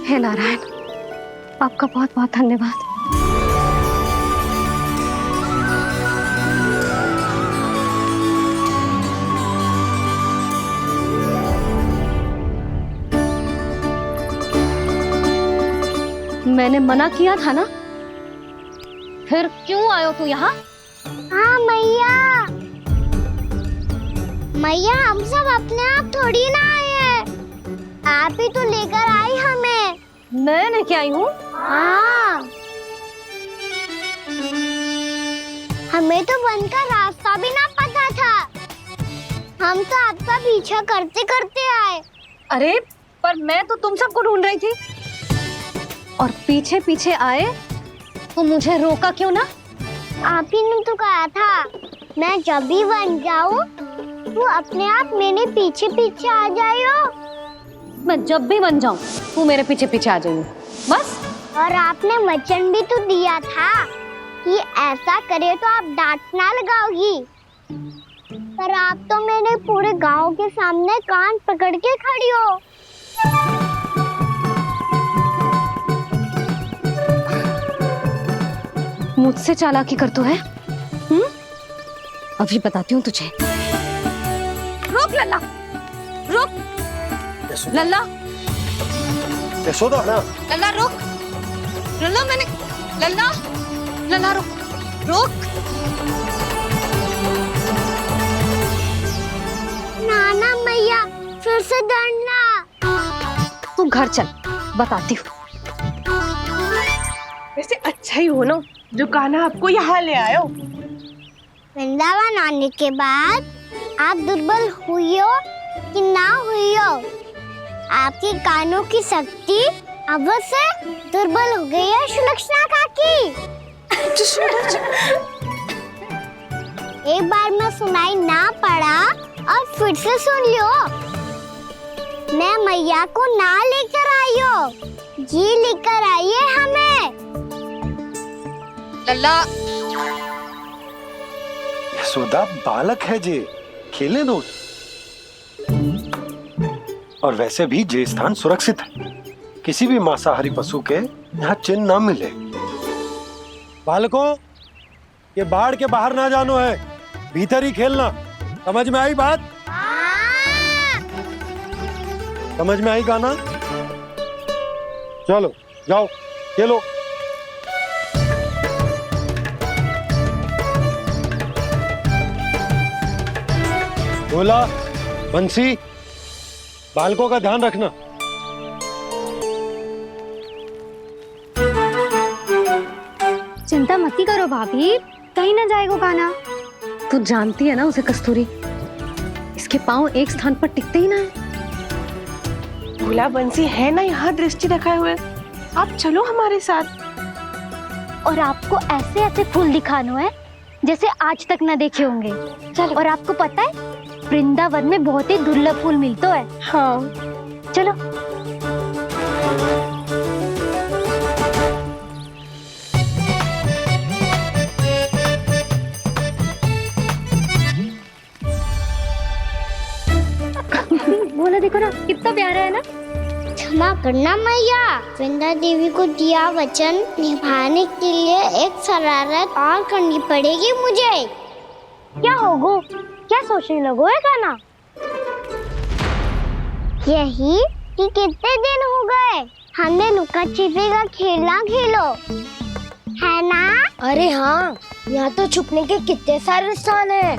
हे नारायण, आपका बहुत बहुत धन्यवाद। मैंने मना किया था ना, फिर क्यों आयो तू यहाँ? हाँ मैया, मैया हम सब अपने आप थोड़ी ना आए हैं, आप ही तो लेकर आई हमें। मैं लेके आई हूँ? हाँ, हमें तो वन का रास्ता भी ना पता था, हम तो आपका पीछा करते करते आए। अरे पर मैं तो तुम सबको ढूंढ रही थी, और पीछे पीछे आए तो मुझे रोका क्यों ना? आप ही ने तो कहा था मैं जब भी बन जाऊं तू अपने आप मेरे पीछे पीछे आ जाइयो। मैं जब भी बन जाऊं तू मेरे पीछे पीछे आ जाइयो, बस। और आपने वचन भी तो दिया था कि ऐसा करे तो आप डांट ना लगाओगी, पर आप तो मेरे पूरे गांव के सामने कान पकड़ के खड़ी हो। मुझसे चालाकी कर तू है? अभी बताती हूँ तुझे। रुक लल्ला, रुक लल्ला, यशोदा ना, लल्ला रुक, लल्ला मैंने, लल्ला, लल्ला रुक, रुक। नाना मैया फिर से डरना। तू घर चल, बताती हूँ। वैसे अच्छा ही हो ना जो कान्हा आपको यहाँ ले आयो। वृंदावन आने के बाद आप दुर्बल हुई हो कि ना हुई हो, आपके कानों की शक्ति अब से दुर्बल हो गई है सुलक्षणा काकी। एक बार में सुनाई ना पड़ा और फिर से सुन लो। मैं मैया को ना लेकर आई हो, जी लेकर आई है हमें। लल्ला, यशोदा बालक है जे, खेले दो। और वैसे भी ये स्थान सुरक्षित है, किसी भी मांसाहारी पशु के यहाँ चिन्ह ना मिले। बालकों, ये बाढ़ के बाहर ना जानो है, भीतर ही खेलना। समझ में आई बात? समझ में आई गाना? चलो जाओ खेलो। बोला बंसी, बालकों का ध्यान रखना। चिंता मती करो भाभी, कहीं ना जाएगा कान्हा। तू जानती है ना उसे कस्तूरी, इसके पांव एक स्थान पर टिकते ही ना है। भोला बंसी है ना यहाँ दृष्टि रखाए हुए, आप चलो हमारे साथ। और आपको ऐसे ऐसे फूल दिखानो है जैसे आज तक न देखे होंगे। चलो। और आपको पता है वृंदावन में बहुत ही दुर्लभ फूल मिलते हैं। हाँ चलो। बोला देखो ना कितना प्यारा है ना। क्षमा करना मैया, वृंदा देवी को दिया वचन निभाने के लिए एक शरारत और करनी पड़ेगी मुझे। क्या होगो? क्या सोचने लगो है कान्हा? यही कि कितने दिन हो गए हमने लुका छिपी का खेलना खेलो, है ना? अरे हाँ, यहाँ तो छुपने के कितने सारे स्थान है।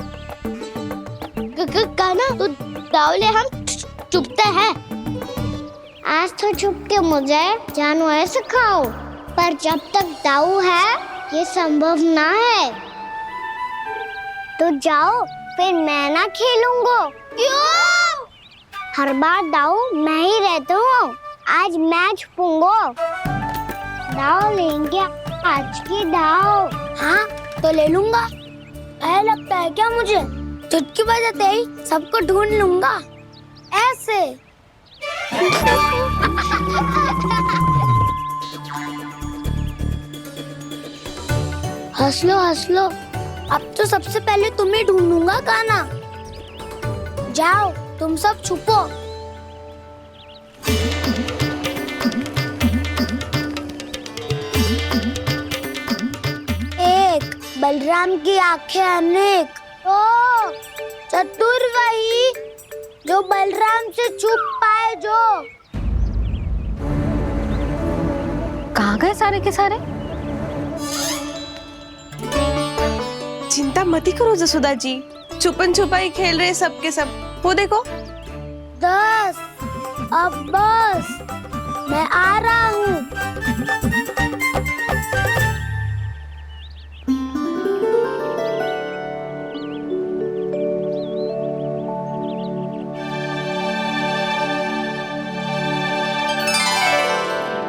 कान्हा तो दावले हम छुपते हैं। आज तो छुप के मुझे जानवर सिखाओ, पर जब तक दाऊ है ये संभव ना है। तो जाओ, फिर मैं ना खेलूंगा। क्यों? हर बार दाऊ मैं ही रहता हूँ, आज मैं छुपूंगा। दाऊ लेंगे आज की दाऊ। हाँ तो ले लूंगा। ऐसा लगता है क्या मुझे? चुटकी बजाते ही सबको ढूंढ लूंगा ऐसे। हंस लो, अब तो सबसे पहले तुम्हें ढूंढूंगा कान्हा। जाओ तुम सब छुपो। एक बलराम की आंखें अनेक, ओ चतुर वही जो बलराम से छुप पाए। जो कहाँ गए सारे के सारे? चिंता मत करो जसोदा जी, छुपन छुपाई खेल रहे सब के सब। वो देखो 10 अब बस, मैं आ रहा हूँ।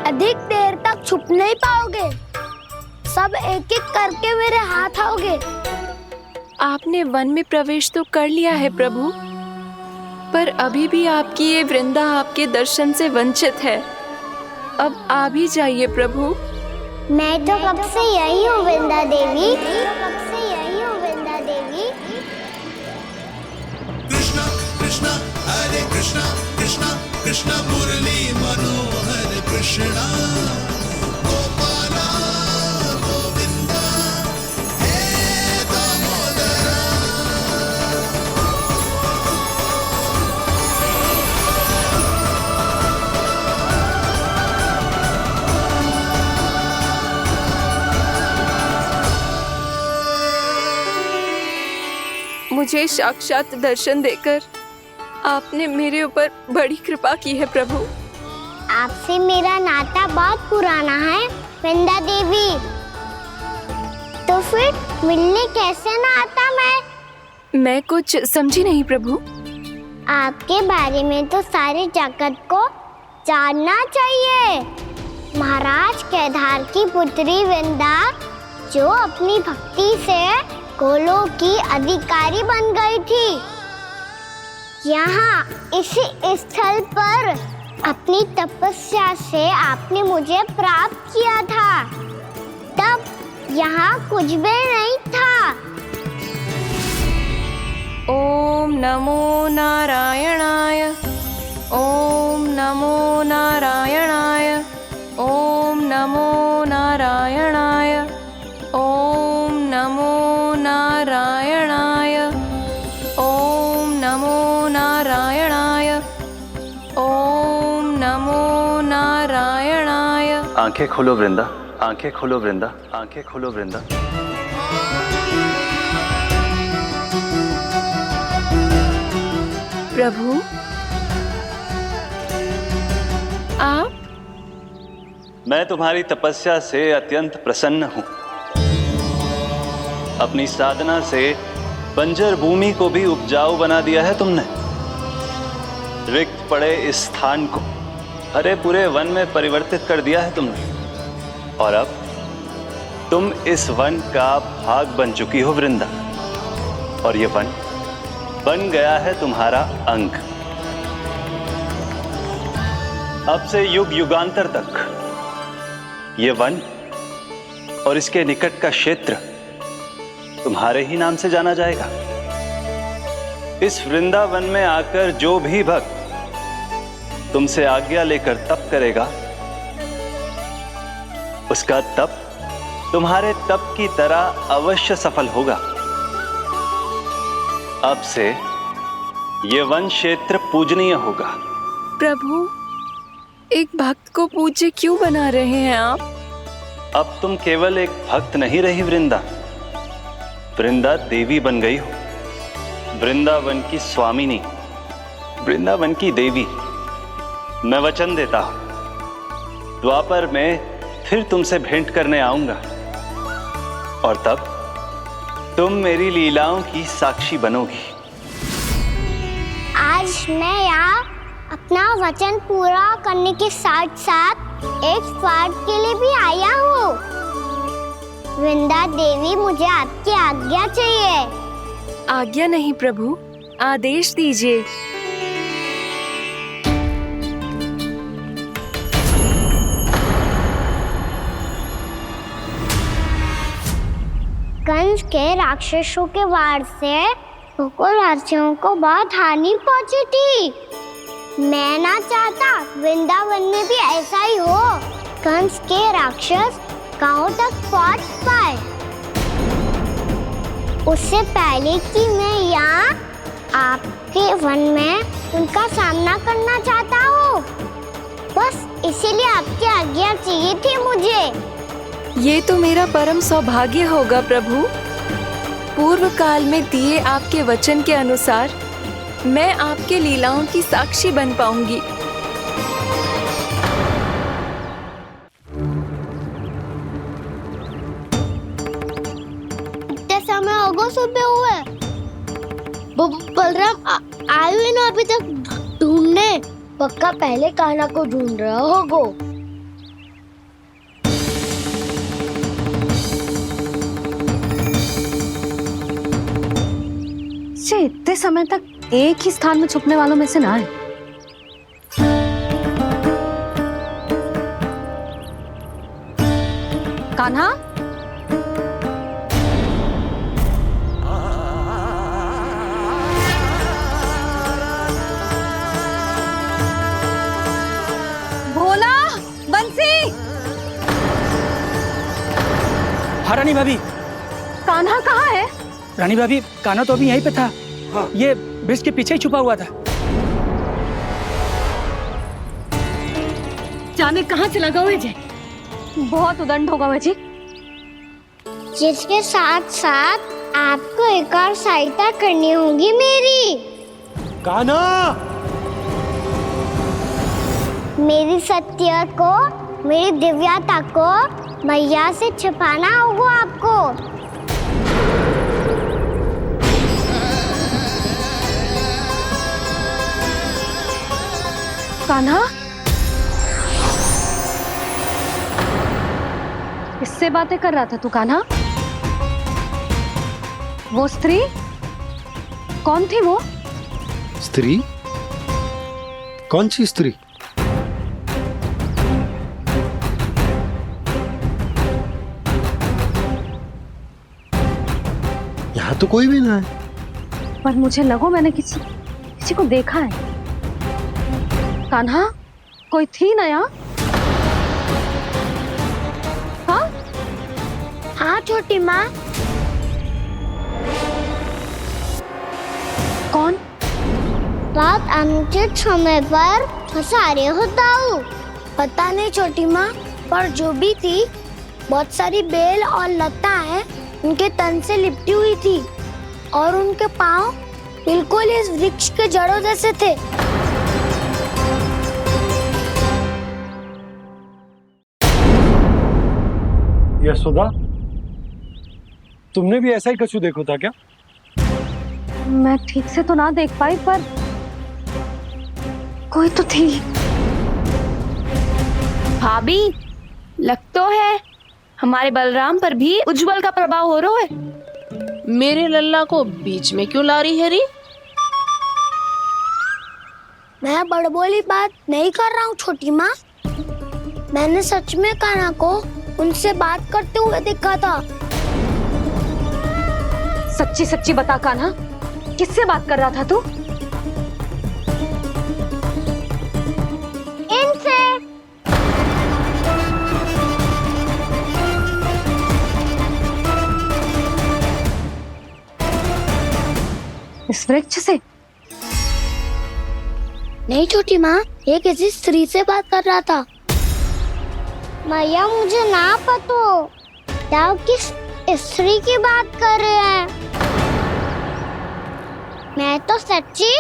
अधिक देर तक छुप नहीं पाओगे, सब एक एक करके मेरे हाथ आओगे। आपने वन में प्रवेश तो कर लिया है प्रभु, पर अभी भी आपकी ये वृंदा आपके दर्शन से वंचित है। अब आ भी जाइए प्रभु। मैं तो कब से यही हूँ वृंदा देवी, कब से यही हूँ वृंदा देवी। कृष्णा कृष्णा हरे कृष्णा, कृष्णा कृष्णा मुरली मनोहर कृष्णा, गोपाला गोविंदा हे दामोदरा। मुझे साक्षात दर्शन देकर आपने मेरे ऊपर बड़ी कृपा की है प्रभु। आपसे मेरा नाता बहुत पुराना है वृंदा देवी, तो फिर मिलने कैसे ना आता मैं कुछ समझी नहीं प्रभु। आपके बारे में तो सारे जगत को जानना चाहिए। महाराज केदार की पुत्री वृंदा, जो अपनी भक्ति से गोलों की अधिकारी बन गई थी, यहाँ इसी स्थल पर अपनी तपस्या से आपने मुझे प्राप्त किया था। तब यहाँ कुछ भी नहीं था। ओम नमो नारायणाय, ओम नमो नारायणाय, ओम नमो नारायणाय, ओम नमो नारायणाय, ओम नमो नारायणाय, ओम नमो नारायणाय। आंखें खोलो वृंदा, आंखें खोलो वृंदा, आंखें खोलो वृंदा। प्रभु आप? मैं तुम्हारी तपस्या से अत्यंत प्रसन्न हूं। अपनी साधना से बंजर भूमि को भी उपजाऊ बना दिया है तुमने। रिक्त पड़े इस स्थान को हरे पूरे वन में परिवर्तित कर दिया है तुमने, और अब तुम इस वन का भाग बन चुकी हो वृंदा, और ये वन बन गया है तुम्हारा अंग। अब से युग युगांतर तक ये वन और इसके निकट का क्षेत्र तुम्हारे ही नाम से जाना जाएगा। इस वृंदावन में आकर जो भी भक्त तुमसे आज्ञा लेकर तप करेगा, उसका तप तुम्हारे तप की तरह अवश्य सफल होगा। अब से ये वन क्षेत्र पूजनीय होगा। प्रभु, एक भक्त को पूज्य क्यों बना रहे हैं आप? अब तुम केवल एक भक्त नहीं रही वृंदा, वृंदा देवी बन गई हो। वृंदावन की स्वामिनी, वृंदावन की देवी। मैं वचन देता हूं, द्वापर में फिर तुमसे भेंट करने आऊंगा, और तब तुम मेरी लीलाओं की साक्षी बनोगी। आज मैं यहाँ अपना वचन पूरा करने के साथ साथ एक स्वार्थ के लिए भी आया हूँ। वृंदा देवी, मुझे आपकी आज्ञा चाहिए। आज्ञा नहीं प्रभु, आदेश दीजिए। कंस के राक्षसों के वार से गोकुलवासियों को बहुत हानि पहुंची थी। मैं ना चाहता वृंदावन में भी ऐसा ही हो। कंस के राक्षस गांव तक पहुंच पाए, उससे पहले कि मैं यहाँ आपके वन में उनका सामना करना चाहता हूँ। बस इसीलिए आपकी आज्ञा चाहिए थी मुझे। ये तो मेरा परम सौभाग्य होगा प्रभु। पूर्व काल में दिए आपके वचन के अनुसार मैं आपके लीलाओं की साक्षी बन पाऊंगी। इतना समय होगा सुबह हुए, बलराम आए हुए ना अभी तक ढूंढने। पक्का पहले कान्हा को ढूंढ रहा होगा। इतने समय तक एक ही स्थान में छुपने वालों में से ना है। कान्हा, भोला, बंसी। हाँ रानी भाभी। कान्हा कहाँ है? रानी भाभी, कान्हा तो अभी यहीं पे था। हाँ। ये ब्रिज के पीछे ही छुपा हुआ था। जाने कहाँ चला गया है जी? बहुत उदंड होगा जी। जिसके साथ साथ आपको एक और सहायता करनी होगी मेरी। कान्हा, मेरी सत्य को, मेरी दिव्यता को मैया से छिपाना होगा आपको। कान्हा, किससे बातें कर रहा था तू कान्हा? वो स्त्री कौन थी? वो स्त्री? कौन सी स्त्री? यहाँ तो कोई भी ना है। पर मुझे लगो मैंने किसी को देखा है। कान्हा, कोई थी ना यहाँ? हाँ? हाँ छोटी माँ। कौन? रात अनुचित समय पर फंसा रहे हो दाऊ। पता नहीं छोटी माँ, पर जो भी थी बहुत सारी बेल और लता है उनके तन से लिपटी हुई थी और उनके पाँव बिल्कुल इस वृक्ष के जड़ों जैसे थे। यशोदा, तुमने भी ऐसा ही कछु देखो था क्या? मैं ठीक से तो ना देख पाई, पर कोई तो थी। भाभी, लग तो है हमारे बलराम पर भी उज्जवल का प्रभाव हो रहा है। मेरे लल्ला को बीच में क्यों ला रही है री? मैं बड़बोली बात नहीं कर रहा हूँ छोटी माँ। मैंने सच में कान्हा को उनसे बात करते हुए देखा था। सच्ची सच्ची बता कान्हा, किससे बात कर रहा था तू? इनसे। इस वृक्ष से? नहीं छोटी माँ, ये किसी स्त्री से बात कर रहा था। मैया मुझे ना पतो क्या किस स्त्री की बात कर रहे हैं। मैं तो सच्ची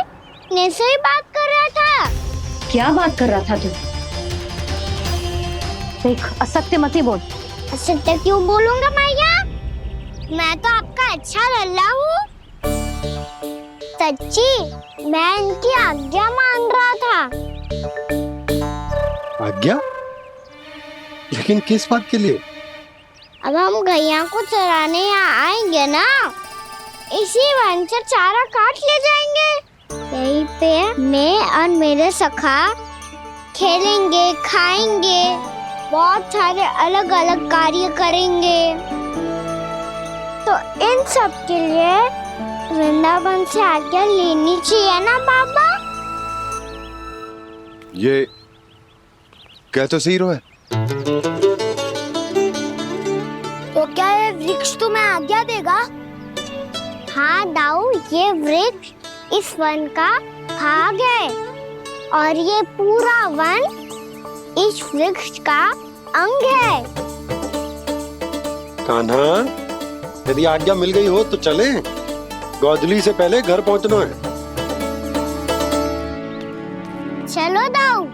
ने से ही बात कर रहा था। क्या बात कर रहा था तू? देख, असत्य मत ही बोल। असत्य क्यों बोलूंगा मैया? मैं तो आपका अच्छा लल्ला हूँ। सच्ची मैं इनकी आज्ञा मान रहा था। आज्ञा? लेकिन किस बात के लिए? अब हम गैया को चराने यहाँ आएंगे ना, इसी वन से चारा काट ले जाएंगे। यहीं पे मैं और मेरे सखा खेलेंगे, खाएंगे, बहुत सारे अलग अलग कार्य करेंगे। तो इन सब के लिए वृंदावन से आज्ञा लेनी चाहिए ना बाबा? ये क्या तो सही रो है? तो क्या ये वृक्ष तुम्हें आज्ञा देगा? हाँ दाऊ, ये वृक्ष इस वन का भाग है और ये पूरा वन इस वृक्ष का अंग है। कान्हा, यदि आज्ञा मिल गई हो तो चले। गोधली से पहले घर पहुंचना है। चलो दाऊ।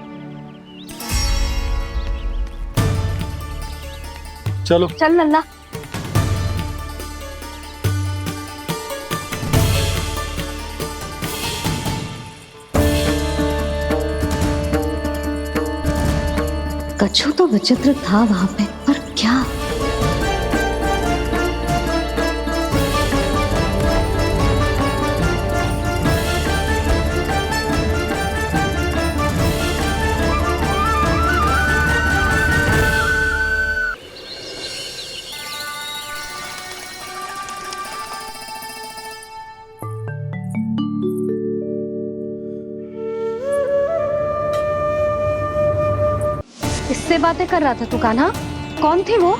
चलो चल लल्ला। कछु तो विचित्र था वहां पे, पर क्या? किससे बातें कर रहा था तू कान्हा? कौन थी वो?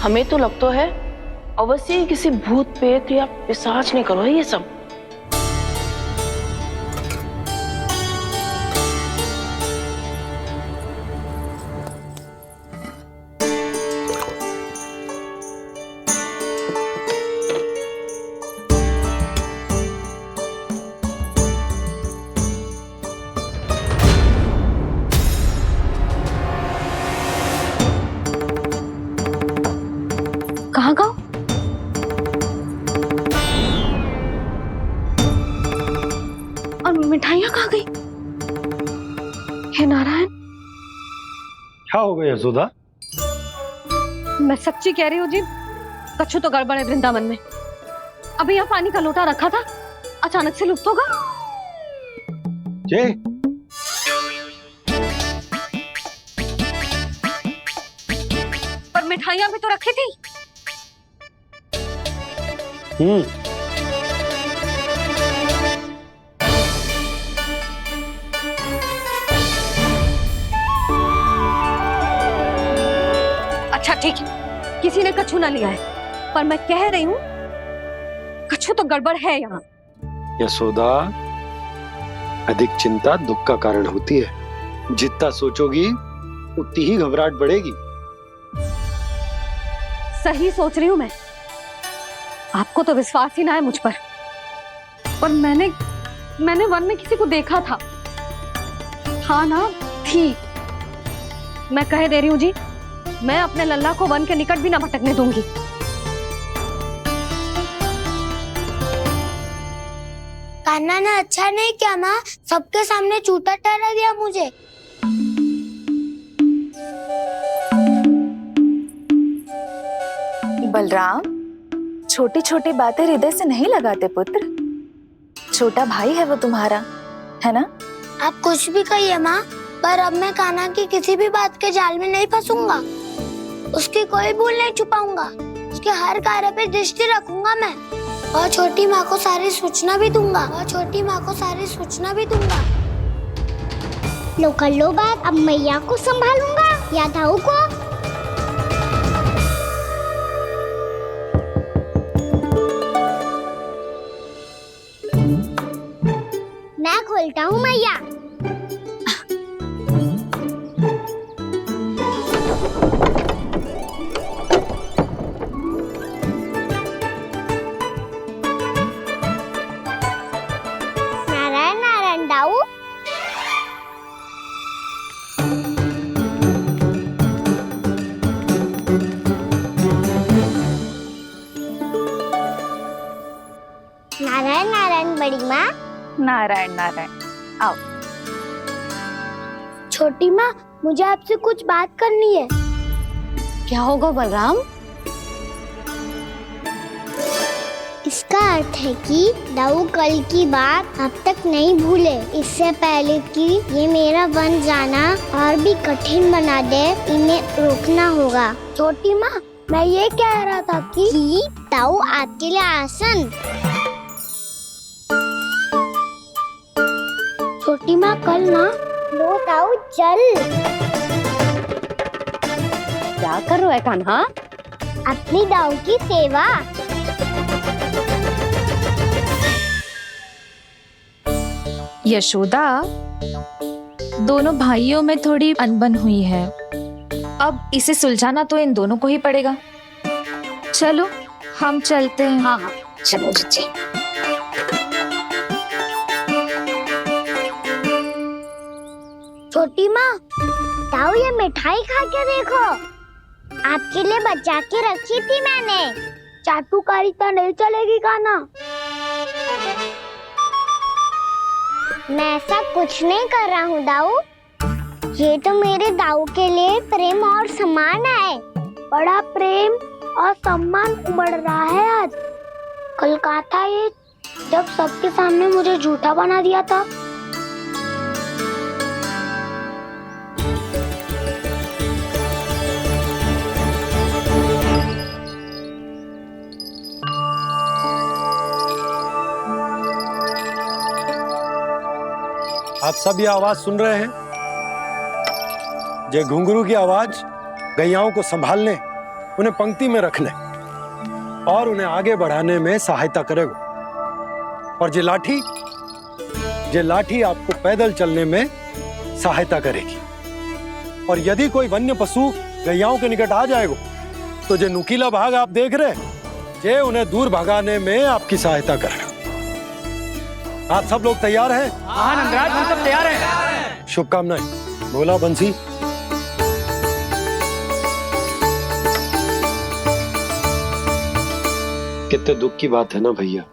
हमें तो लगता है अवश्य ही किसी भूत प्रेत या पिशाच ने करो है ये सब। कहाँ गाँव? और मिठाइयाँ कहाँ गई? हे नारायण, क्या हो गया यशोदा? मैं सच्ची कह रही हूँ जी, कछु तो गड़बड़ है वृंदावन में। अभी यहाँ पानी का लोटा रखा था, अचानक से लुप्त होगा। जे पर मिठाइयाँ भी तो रखी थी। अच्छा ठीक है, किसी ने कछु ना लिया है, पर मैं कह रही हूँ कछु तो गड़बड़ है यहाँ। यशोदा, अधिक चिंता दुख का कारण होती है। जितना सोचोगी उतनी ही घबराहट बढ़ेगी। सही सोच रही हूँ मैं। आपको तो विश्वास ही ना है मुझ पर मैंने वन में किसी को देखा था। हाँ ना, थी। मैं कह दे रही हूँ जी, मैं अपने लल्ला को वन के निकट भी ना भटकने दूंगी। कान्हा ने अच्छा नहीं किया माँ, सबके सामने चूता ठहरा दिया मुझे। बलराम, छोटी छोटी बातें हृदय से नहीं लगाते पुत्र। छोटा भाई है वो तुम्हारा, है ना? आप कुछ भी कहिए माँ, पर अब मैं कान्हा की किसी भी बात के जाल में नहीं फंसूंगा। उसकी कोई भूल नहीं छुपाऊंगा। उसके हर कार्य पे दृष्टि रखूंगा मैं, और छोटी माँ को सारी सूचना भी दूंगा। लो कर लो बात, अब मैया को संभालूंगा या दाऊ को। मैं खोलता हूँ मैया। नारायण नारायण दाऊ। नारायण नारायण बड़ी माँ। नारायण नारायण, आओ। छोटी माँ, मुझे आपसे कुछ बात करनी है। क्या होगा बलराम? इसका अर्थ है कि दाऊ कल की बात अब तक नहीं भूले। इससे पहले कि ये मेरा वन जाना और भी कठिन बना दे, इन्हें रोकना होगा। छोटी माँ, मैं ये कह रहा था कि दाऊ आपके लिए आसन। छोटी माँ, कल ना लो दाऊ चल। क्या कर रहा है कान्हा? अपनी दाऊ की सेवा। यशोदा, दोनों भाइयों में थोड़ी अनबन हुई है। अब इसे सुलझाना तो इन दोनों को ही पड़ेगा। चलो हम चलते हैं। हाँ हाँ चलो जी। छोटी माँ, ताऊ ये मिठाई खा के देखो, आपके लिए बचा के रखी थी मैंने। चाटुकारिता नहीं चलेगी काना। मैं ऐसा कुछ नहीं कर रहा हूँ दाऊ। ये तो मेरे दाऊ के लिए प्रेम और सम्मान है। बड़ा प्रेम और सम्मान उमड़ रहा है आज। कल कहा था ये जब सबके सामने मुझे झूठा बना दिया था। आप सब ये आवाज सुन रहे हैं? ये घुंघरू की आवाज गैयाओं को संभालने, उन्हें पंक्ति में रखने और उन्हें आगे बढ़ाने में सहायता करेगा। और ये लाठी आपको पैदल चलने में सहायता करेगी। और यदि कोई वन्य पशु गैयाओं के निकट आ जाएगा तो जो नुकीला भाग आप देख रहे हैं, ये उन्हें दूर भगाने में आपकी सहायता करेगा। आप सब लोग तैयार हैं? हाँ नंदराज, हम सब तैयार हैं। शुभकामनाएं। बोला बंसी। कितने दुख की बात है ना भैया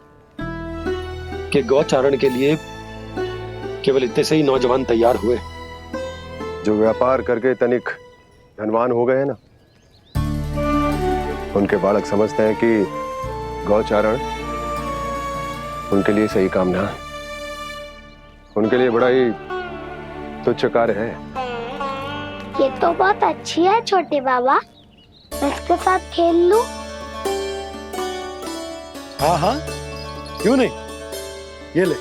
कि गौचारण के लिए केवल इतने से ही नौजवान तैयार हुए। जो व्यापार करके तनिक धनवान हो गए ना, उनके बालक समझते हैं कि गौचारण उनके लिए सही काम ना है। उनके लिए बड़ा ही तुच्छ कार्य है। ये तो बहुत अच्छी है छोटे बाबा, मैं इसके साथ खेल लूं? हाँ हाँ क्यों नहीं, ये ले।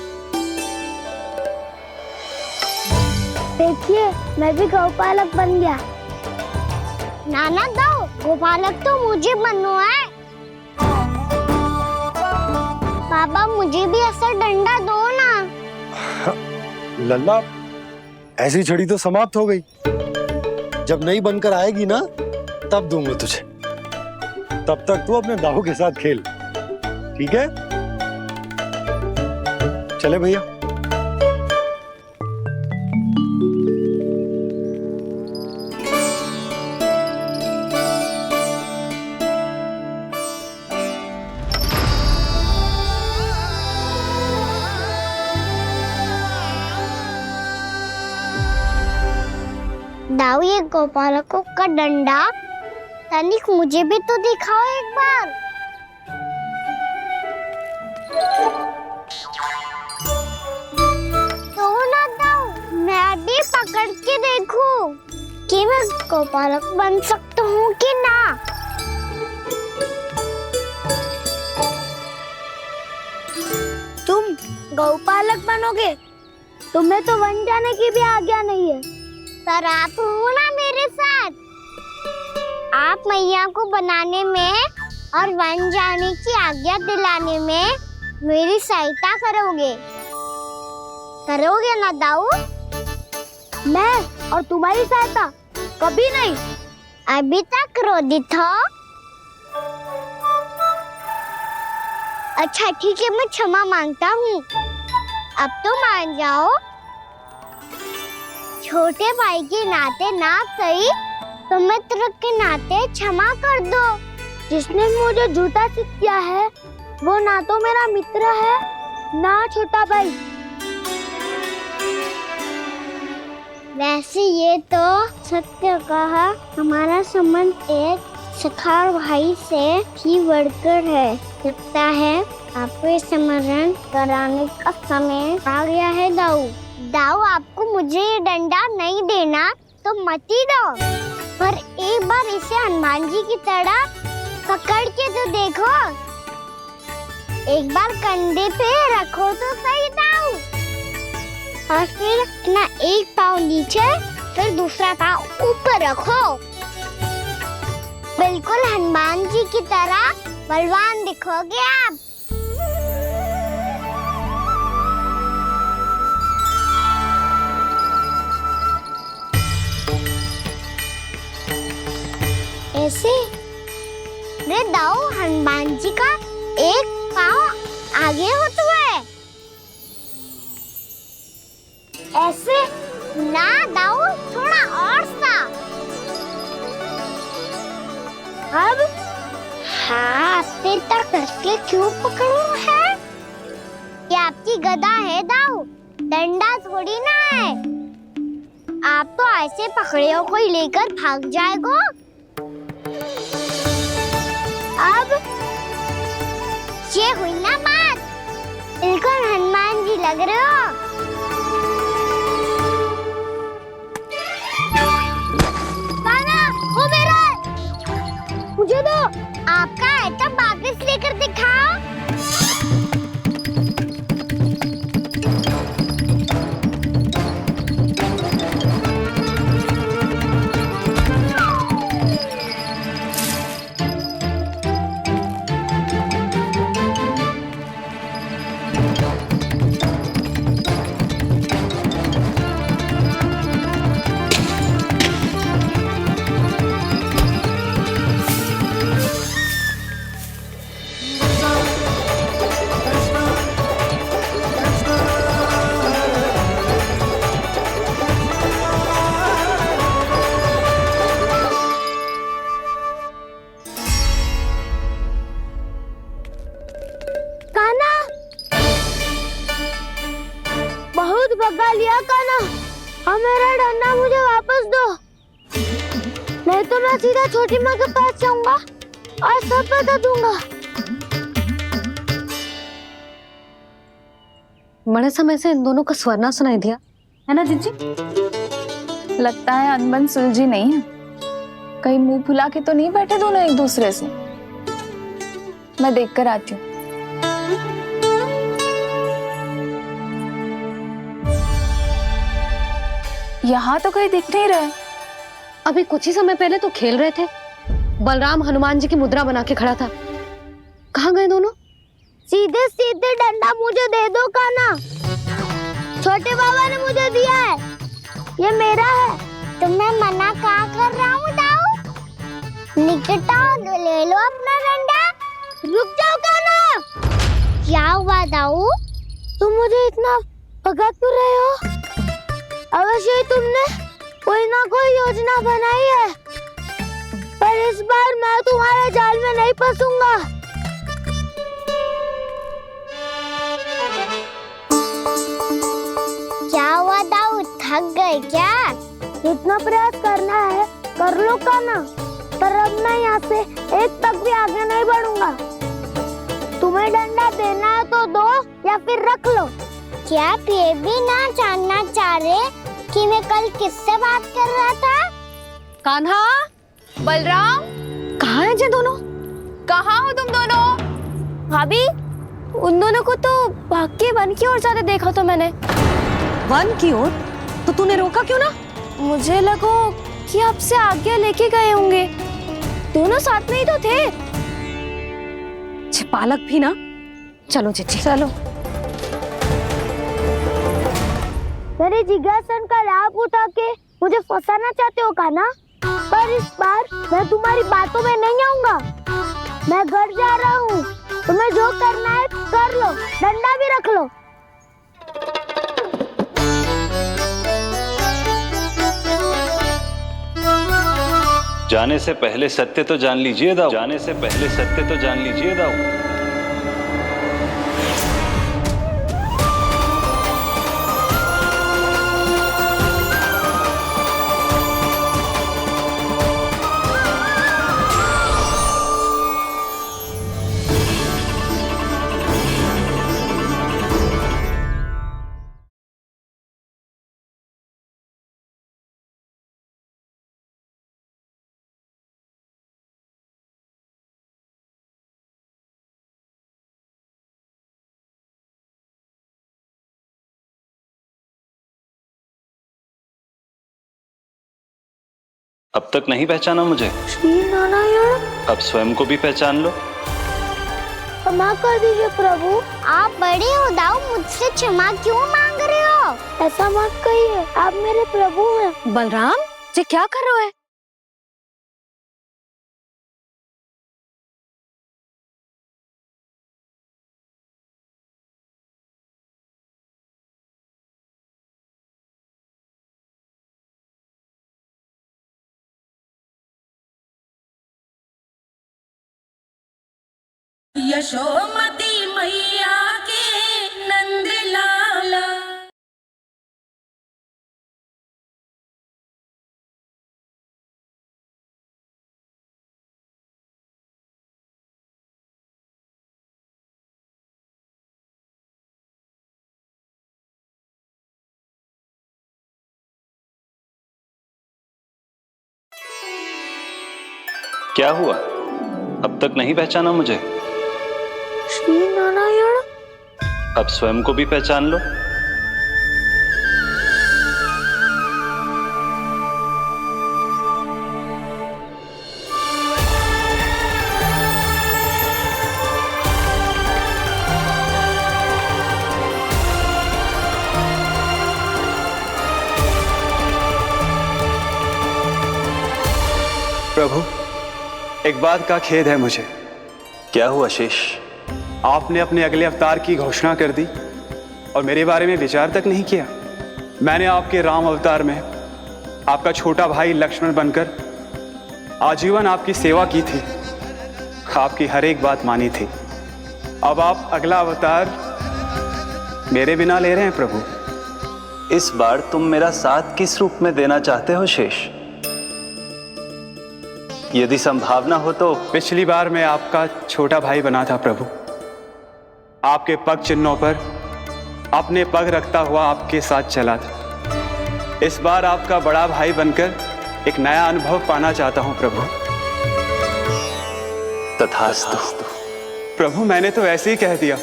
देखिए मैं भी गौपालक बन गया। नाना दो, गौपालक तो मुझे बनना है। बाबा मुझे भी ऐसा डंडा दो ना। लल्ला, ऐसी छड़ी तो समाप्त हो गई। जब नई बनकर आएगी ना तब दूंगा तुझे। तब तक तू अपने दाऊ के साथ खेल, ठीक है? चले भैया। दाऊ ये गोपालकों का डंडा तनिक मुझे भी तो दिखाओ एक बार। तो ना दाऊ, मैं भी पकड़ के देखूं कि मैं गोपालक बन सकता हूँ कि ना। तुम गौपालक बनोगे? तुम्हें तो वन जाने की भी आज्ञा नहीं है। पर आप हो ना मेरे साथ। आप मैया को बनाने में और वन जाने की आज्ञा दिलाने में मेरी सहायता करोगे ना दाऊ? मैं और तुम्हारी सहायता कभी नहीं। अभी तक क्रोधित हो? अच्छा ठीक है, मैं क्षमा मांगता हूँ। अब तो मान जाओ। छोटे भाई के नाते ना सही तो मित्र के नाते क्षमा कर दो। जिसने मुझे झूठा सिद्ध किया है वो ना तो मेरा मित्र है ना छोटा भाई। वैसे ये तो सत्य कहा, हमारा संबंध एक सखा भाई से भी बढ़कर है। लगता है आपको स्मरण कराने का समय आ गया है दाऊ। दाऊ आपको मुझे ये डंडा नहीं देना तो मत ही दो, पर एक बार इसे हनुमान जी की तरह पकड़ के तो देखो। एक बार कंधे पे रखो तो सही दाऊ, और फिर अपना एक पाँव नीचे फिर दूसरा पाँव ऊपर रखो। बिल्कुल हनुमान जी की तरह बलवान दिखोगे आप। ऐसे? रे दाऊ, हनुमान जी का एक पाँव आगे होता है। ऐसे ना दाऊ, थोड़ा और सा। अब हाँ, फिर तक कसके क्यों पकड़ू है? ये आपकी गदा है दाऊ, डंडा थोड़ी ना है। आप तो ऐसे पकड़े हो कोई लेकर भाग जाएगा। अब ये हुई ना बात, बिल्कुल हनुमान जी लग रहे हो। कान्हा, वो मेरा है। मुझे दो। आपका है तो वापस लेकर दिखाओ। बहुत भगा लिया कान्हा, अब मेरा डंडा मुझे वापस दो, नहीं तो मैं सीधा छोटी माँ के पास जाऊंगा और सब बता दूंगा। बड़े समय से इन दोनों का स्वर ना सुनाई दिया, है ना जीजी? लगता है अनबन सुलझी नहीं है। कहीं मुंह फुला के तो नहीं बैठे दोनों एक दूसरे से। मैं देख कर आती हूँ। यहाँ तो कहीं दिख नहीं रहे। अभी कुछ ही समय पहले तो खेल रहे थे। बलराम हनुमान जी की मुद्रा बना के खड़ा था। कहाँ गए दोनों? सीधे सीधे डंडा मुझे दे दो कान्हा, छोटे बाबा ने मुझे दिया है, ये मेरा है। तो मैं मना कहाँ कर रहा हूँ दाऊ? निकट आओ, ले लो अपना डंडा। रुक जाओ कान्हा। क्या हुआ दाऊ? तुम मुझे इतना भगा क्यों रहे हो? अवश्य ही तुमने कोई ना कोई योजना बनाई है, पर इस बार मैं तुम्हारे जाल में नहीं फंसूंगा। क्या हुआ दाऊ, थक गए क्या? इतना प्रयास करना है कर लो कान्हा, पर अब मैं यहाँ से एक तक भी आगे नहीं बढ़ूंगा। तुम्हें डंडा देना है तो दो या फिर रख लो। क्या आप ये भी ना जानना चाह रहे कि मैं कल किससे बात कर रहा था? कान्हा, बलराम, कहाँ हैं ये दोनों? कहाँ हो तुम दोनों? भाभी, उन दोनों को तो भाग के वन की ओर जाते देखा तो मैंने। वन की ओर? तो तूने रोका क्यों ना? मुझे लगा कि आपसे आगे लेके गए होंगे, दोनों साथ में ही तो थे। पालक भी ना। चलो जीजी चलो। मेरे जिज्ञासन का लाभ उठा के मुझे फंसाना चाहते हो कान्हा, पर इस बार मैं तुम्हारी बातों में नहीं आऊंगा। मैं घर जा रहा हूँ, तुम्हें जो करना है कर लो, डंडा भी रख लो। जाने से पहले सत्य तो जान लीजिए दाऊ। जाने से पहले सत्य तो जान लीजिए दाऊ। अब तक नहीं पहचाना मुझे? श्री नारायण। अब स्वयं को भी पहचान लो। क्षमा कर दीजिए प्रभु। आप बड़े हो दाऊ, मुझसे क्षमा क्यों मांग रहे हो? ऐसा मत कहिए, आप मेरे प्रभु हैं। बलराम, ये क्या कर रहे हो? यशोमती मैया के नंद लाला। क्या हुआ, अब तक नहीं पहचाना मुझे? श्री नारायण। अब स्वयं को भी पहचान लो। प्रभु, एक बात का खेद है मुझे। क्या हुआ शेष? आपने अपने अगले अवतार की घोषणा कर दी और मेरे बारे में विचार तक नहीं किया। मैंने आपके राम अवतार में आपका छोटा भाई लक्ष्मण बनकर आजीवन आपकी सेवा की थी, आपकी हर एक बात मानी थी। अब आप अगला अवतार मेरे बिना ले रहे हैं प्रभु। इस बार तुम मेरा साथ किस रूप में देना चाहते हो शेष? यदि संभावना हो तो। पिछली बार मैं आपका छोटा भाई बना था प्रभु, आपके पग चिन्हों पर अपने पग रखता हुआ आपके साथ चला था। इस बार आपका बड़ा भाई बनकर एक नया अनुभव पाना चाहता हूं प्रभु। तथास्तु। प्रभु, मैंने तो ऐसे ही कह दिया,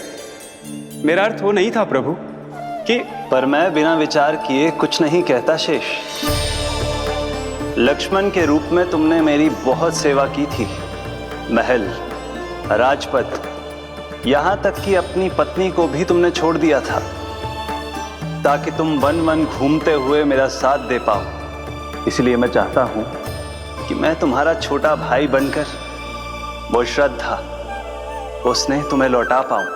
मेरा अर्थ वो नहीं था प्रभु कि। पर मैं बिना विचार किए कुछ नहीं कहता शेष। लक्ष्मण के रूप में तुमने मेरी बहुत सेवा की थी। महल, राजपथ, यहां तक कि अपनी पत्नी को भी तुमने छोड़ दिया था ताकि तुम वन वन घूमते हुए मेरा साथ दे पाओ। इसलिए मैं चाहता हूं कि मैं तुम्हारा छोटा भाई बनकर वो श्रद्धा, वो स्नेह तुम्हें लौटा पाऊं,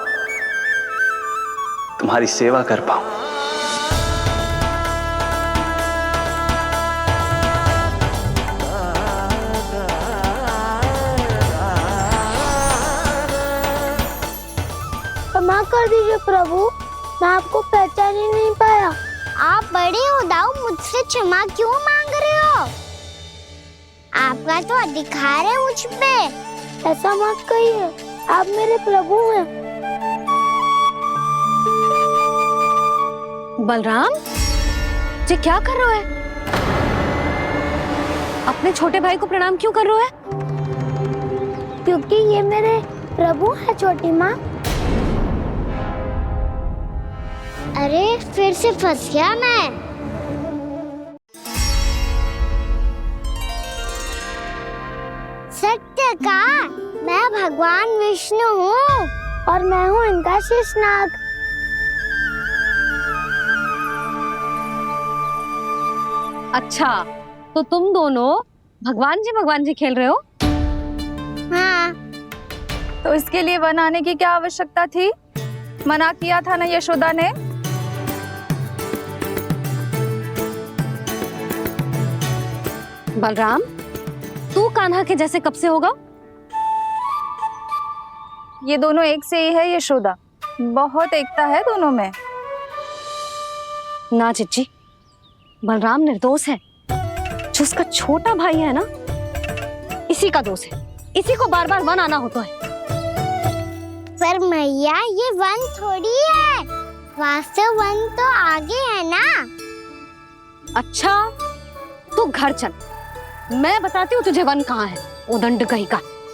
तुम्हारी सेवा कर पाऊं। क्षमा कर दीजिए प्रभु, मैं आपको पहचान ही नहीं पाया। आप बड़े हो दाऊ, मुझसे क्षमा क्यों मांग रहे हो? आपका तो अधिकार है मुझ पे। ऐसा मत कहिए, आप मेरे प्रभु हैं। बलराम जी, क्या कर रहे हो? अपने छोटे भाई को प्रणाम क्यों कर रहे हो? क्योंकि ये मेरे प्रभु है छोटी माँ। अरे फिर से फंस गया मैं। सत्य का, मैं भगवान विष्णु हूँ और मैं हूँ इनका शेषनाग। अच्छा, तो तुम दोनों भगवान जी खेल रहे हो? हाँ। तो इसके लिए वन आने की क्या आवश्यकता थी? मना किया था ना यशोदा ने। बलराम, तू कान्हा के जैसे कब से होगा? ये दोनों एक से ही है यशोदा, बहुत एकता है दोनों में। ना चिच्ची, बलराम निर्दोष है। जो उसका छोटा भाई है ना, इसी का दोष है। इसी को बार बार वन आना होता है। पर मैया, ये वन थोड़ी है, वास्तव वन तो आगे है ना। अच्छा, तू घर चल, मैं बताती हूँ तुझे वन कहाँ है। उदंड कहीं का।